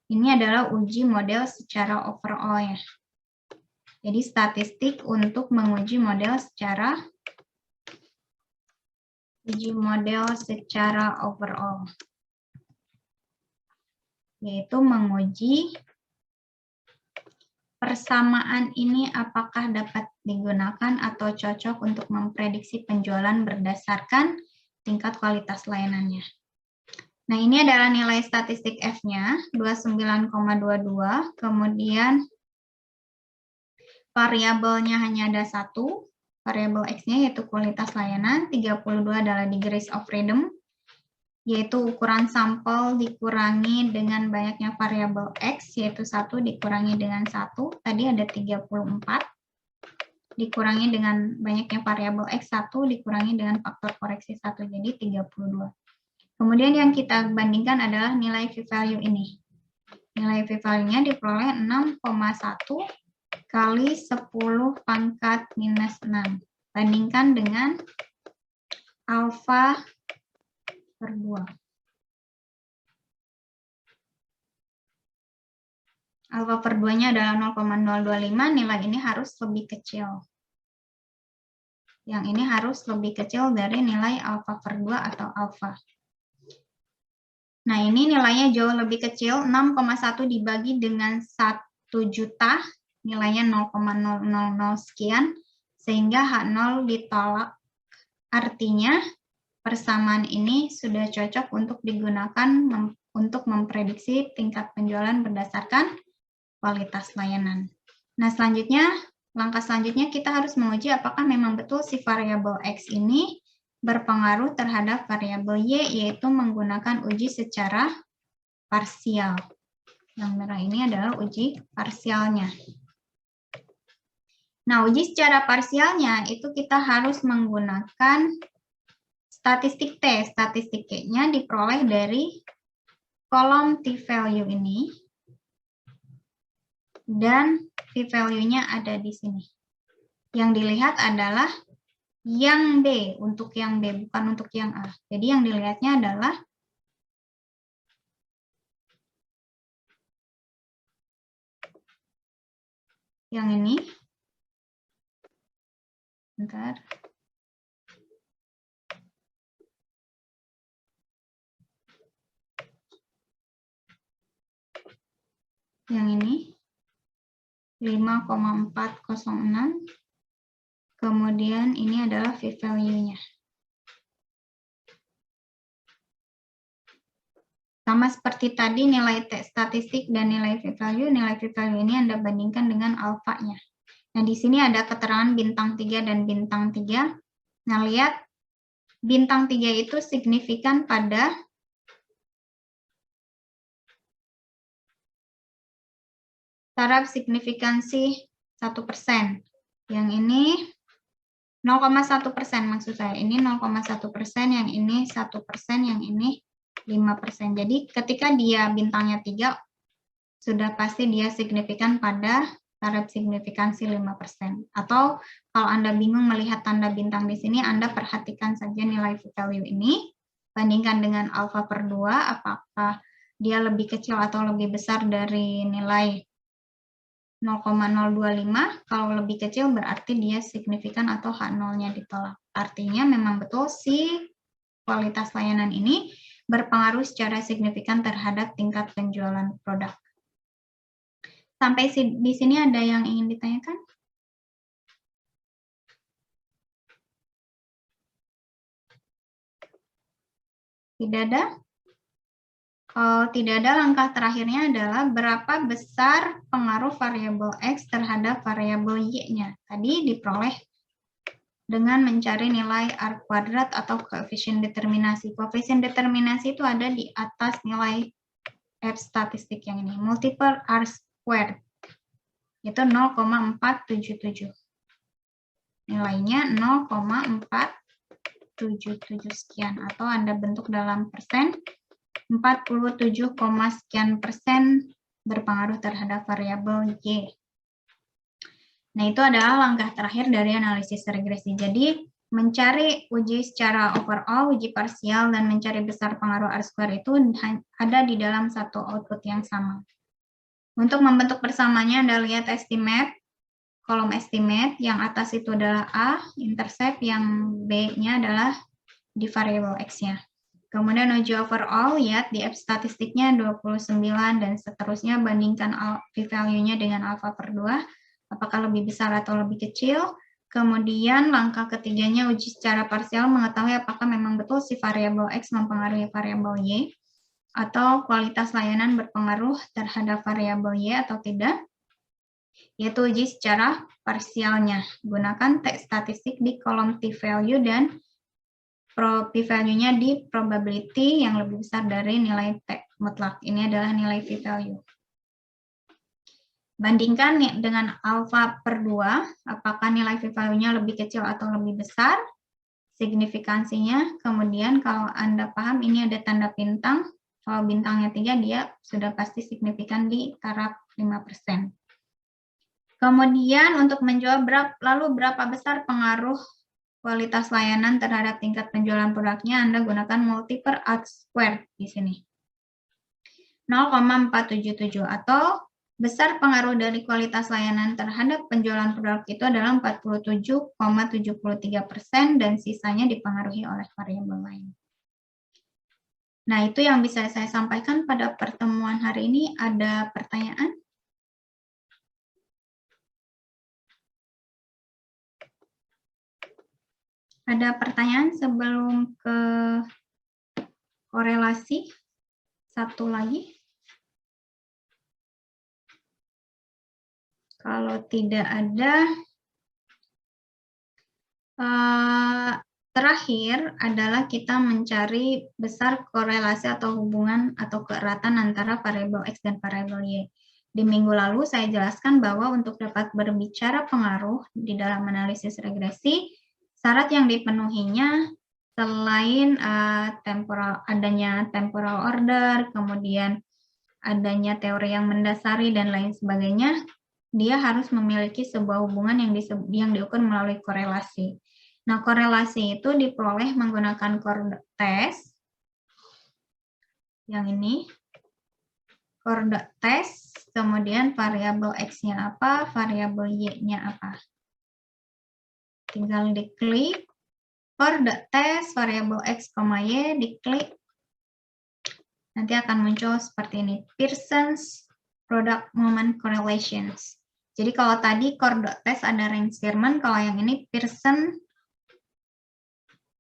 Ini adalah uji model secara overall ya. Jadi statistik untuk menguji model secara overall, yaitu menguji persamaan ini apakah dapat digunakan atau cocok untuk memprediksi penjualan berdasarkan tingkat kualitas layanannya. Nah, ini adalah nilai statistik F-nya, 29,22, kemudian variabelnya hanya ada 1, variabel X-nya yaitu kualitas layanan, 32 adalah degrees of freedom, yaitu ukuran sampel dikurangi dengan banyaknya variabel X, yaitu 1 dikurangi dengan 1, tadi ada 34, dikurangi dengan banyaknya variabel X, 1 dikurangi dengan faktor koreksi 1, jadi 32. Kemudian yang kita bandingkan adalah nilai p-value ini. Nilai p-value-nya diperoleh 6,1 kali 10 pangkat minus 6. Bandingkan dengan alfa per 2. Alfa per 2-nya adalah 0,025, nilai ini harus lebih kecil. Yang ini harus lebih kecil dari nilai alfa per 2 atau alfa. Nah, ini nilainya jauh lebih kecil, 6,1 dibagi dengan 1 juta, nilainya 0,000 sekian, sehingga H0 ditolak. Artinya, persamaan ini sudah cocok untuk digunakan untuk memprediksi tingkat penjualan berdasarkan kualitas layanan. Nah, langkah selanjutnya kita harus menguji apakah memang betul si variabel X ini berpengaruh terhadap variabel Y, yaitu menggunakan uji secara parsial. Yang merah ini adalah uji parsialnya. Nah, uji secara parsialnya itu kita harus menggunakan statistik T. Statistik T-nya diperoleh dari kolom t-value ini. Dan p-value-nya ada di sini. Yang dilihat adalah yang D, untuk yang B, bukan untuk yang A. Jadi yang dilihatnya adalah yang ini. Bentar. Yang ini 5,406. Kemudian ini adalah p-value-nya. Sama seperti tadi nilai statistik dan nilai p-value ini Anda bandingkan dengan alfanya. Nah, di sini ada keterangan bintang 3 dan bintang 3. Nah, lihat bintang 3 itu signifikan pada taraf signifikansi 1%. Yang ini 0,1% maksud saya. Ini 0,1%, yang ini 1%, yang ini 5%. Jadi ketika dia bintangnya 3, sudah pasti dia signifikan pada taraf signifikansi 5%. Atau kalau Anda bingung melihat tanda bintang di sini, Anda perhatikan saja nilai p-value ini, bandingkan dengan alfa per 2, apakah dia lebih kecil atau lebih besar dari nilai 0,025. Kalau lebih kecil berarti dia signifikan atau H0-nya ditolak. Artinya memang betul si kualitas layanan ini berpengaruh secara signifikan terhadap tingkat penjualan produk. Sampai di sini ada yang ingin ditanyakan? Tidak ada? Kalau tidak ada, langkah terakhirnya adalah berapa besar pengaruh variabel X terhadap variabel Y-nya. Tadi diperoleh dengan mencari nilai R kuadrat atau koefisien determinasi. Koefisien determinasi itu ada di atas nilai F statistik yang ini. Multiple R squared. Itu 0,477. Nilainya 0,477 sekian. Atau Anda bentuk dalam persen. 47, sekian persen berpengaruh terhadap variabel Y. Nah, itu adalah langkah terakhir dari analisis regresi. Jadi, mencari uji secara overall, uji parsial, dan mencari besar pengaruh R-square itu ada di dalam satu output yang sama. Untuk membentuk persamaannya, Anda lihat estimate, kolom estimate, yang atas itu adalah A, intercept, yang B-nya adalah di variabel X-nya. Kemudian uji overall, lihat di F statistiknya 29 dan seterusnya, bandingkan p-value-nya dengan alfa per 2, apakah lebih besar atau lebih kecil. Kemudian langkah ketiganya uji secara parsial, mengetahui apakah memang betul si variabel X mempengaruhi variabel Y, atau kualitas layanan berpengaruh terhadap variabel Y atau tidak, yaitu uji secara parsialnya. Gunakan teks statistik di kolom p-value dan p-value-nya di probability yang lebih besar dari nilai T mutlak. Ini adalah nilai p-value. Bandingkan dengan alfa per 2, apakah nilai p-value-nya lebih kecil atau lebih besar, signifikansinya. Kemudian kalau Anda paham ini ada tanda bintang, kalau bintangnya 3 dia sudah pasti signifikan di taraf 5%. Kemudian untuk menjawab lalu berapa besar pengaruh kualitas layanan terhadap tingkat penjualan produknya, Anda gunakan multiple R squared di sini. 0,477 atau besar pengaruh dari kualitas layanan terhadap penjualan produk itu adalah 47,73% dan sisanya dipengaruhi oleh variabel lain. Nah, itu yang bisa saya sampaikan pada pertemuan hari ini. Ada pertanyaan? Ada pertanyaan sebelum ke korelasi? Satu lagi. Kalau tidak ada, terakhir adalah kita mencari besar korelasi atau hubungan atau keeratan antara variabel X dan variabel Y. Di minggu lalu saya jelaskan bahwa untuk dapat berbicara pengaruh di dalam analisis regresi, syarat yang dipenuhinya selain adanya temporal order, kemudian adanya teori yang mendasari dan lain sebagainya, dia harus memiliki sebuah hubungan yang diukur melalui korelasi. Nah, korelasi itu diperoleh menggunakan Coorte test. Yang ini. Coorte test, kemudian variabel X-nya apa, variabel Y-nya apa. Tinggal diklik. Coorte test, variabel X, Y, diklik. Nanti akan muncul seperti ini. Pearson's Product Moment Correlations. Jadi kalau tadi Coorte test ada Reines-Gierman, kalau yang ini Pearson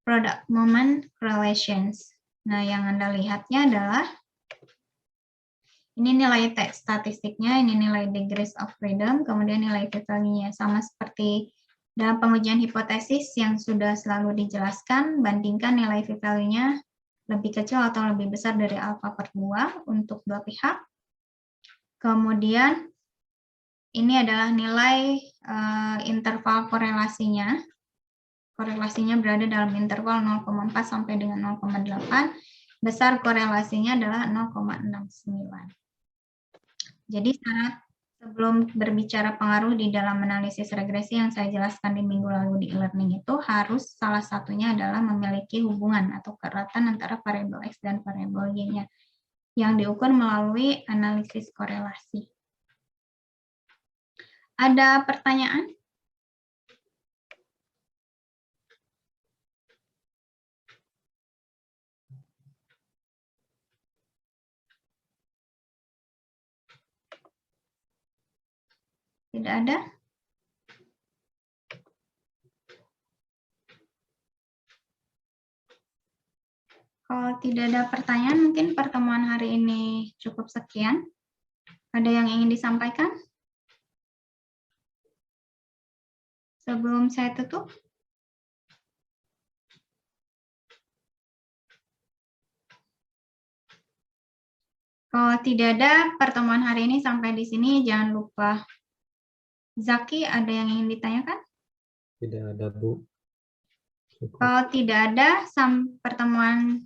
Product Moment Correlations. Nah, yang Anda lihatnya adalah ini nilai teks statistiknya, ini nilai degrees of freedom, kemudian nilai p-value-nya. Sama seperti dalam pengujian hipotesis yang sudah selalu dijelaskan, bandingkan nilai p-value-nya lebih kecil atau lebih besar dari alfa per 2 untuk dua pihak. Kemudian ini adalah nilai interval korelasinya. korelasinya berada dalam interval 0,4 sampai dengan 0,8. Besar korelasinya adalah 0,69. Jadi syarat sebelum berbicara pengaruh di dalam analisis regresi yang saya jelaskan di minggu lalu di e-learning itu harus salah satunya adalah memiliki hubungan atau keratan antara variabel X dan variabel Y-nya yang diukur melalui analisis korelasi. Ada pertanyaan? Tidak ada? Kalau tidak ada pertanyaan, mungkin pertemuan hari ini cukup sekian. Ada yang ingin disampaikan? Sebelum saya tutup? Kalau tidak ada pertemuan hari ini sampai di sini, jangan lupa. Zaki, ada yang ingin ditanyakan? Tidak ada, Bu. Cukup. Kalau tidak ada pertemuan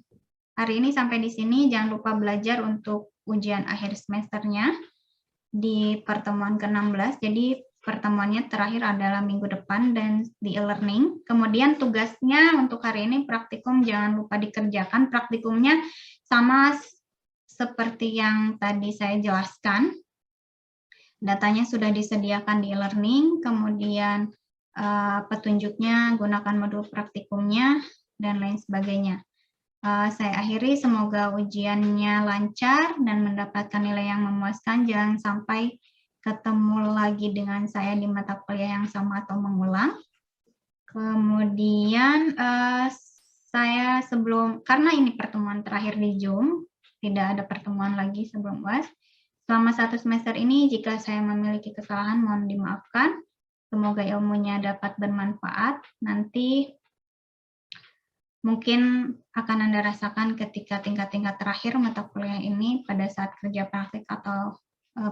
hari ini sampai di sini, jangan lupa belajar untuk ujian akhir semesternya di pertemuan ke-16. Jadi pertemuannya terakhir adalah minggu depan dan di e-learning. Kemudian tugasnya untuk hari ini praktikum jangan lupa dikerjakan. Praktikumnya sama seperti yang tadi saya jelaskan. Datanya sudah disediakan di e-learning, kemudian petunjuknya gunakan modul praktikumnya, dan lain sebagainya. Saya akhiri, semoga ujiannya lancar dan mendapatkan nilai yang memuaskan. Jangan sampai ketemu lagi dengan saya di mata kuliah yang sama atau mengulang. Kemudian saya karena ini pertemuan terakhir di Zoom, tidak ada pertemuan lagi sebelum UAS. Selama 1 semester ini, jika saya memiliki kesalahan, mohon dimaafkan. Semoga ilmunya dapat bermanfaat. Nanti mungkin akan Anda rasakan ketika tingkat-tingkat terakhir mata kuliah ini pada saat kerja praktik atau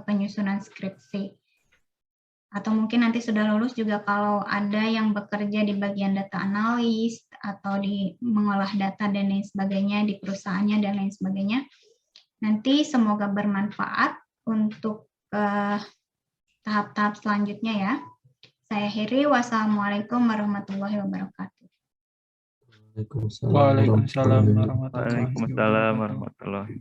penyusunan skripsi. Atau mungkin nanti sudah lulus juga kalau ada yang bekerja di bagian data analis atau di mengolah data dan lain sebagainya di perusahaannya dan lain sebagainya. Nanti semoga bermanfaat untuk tahap-tahap selanjutnya ya. Saya akhiri. Wassalamualaikum warahmatullahi wabarakatuh. Waalaikumsalam Waalaikumsalam warahmatullahi wabarakatuh. Waalaikumsalam warahmatullahi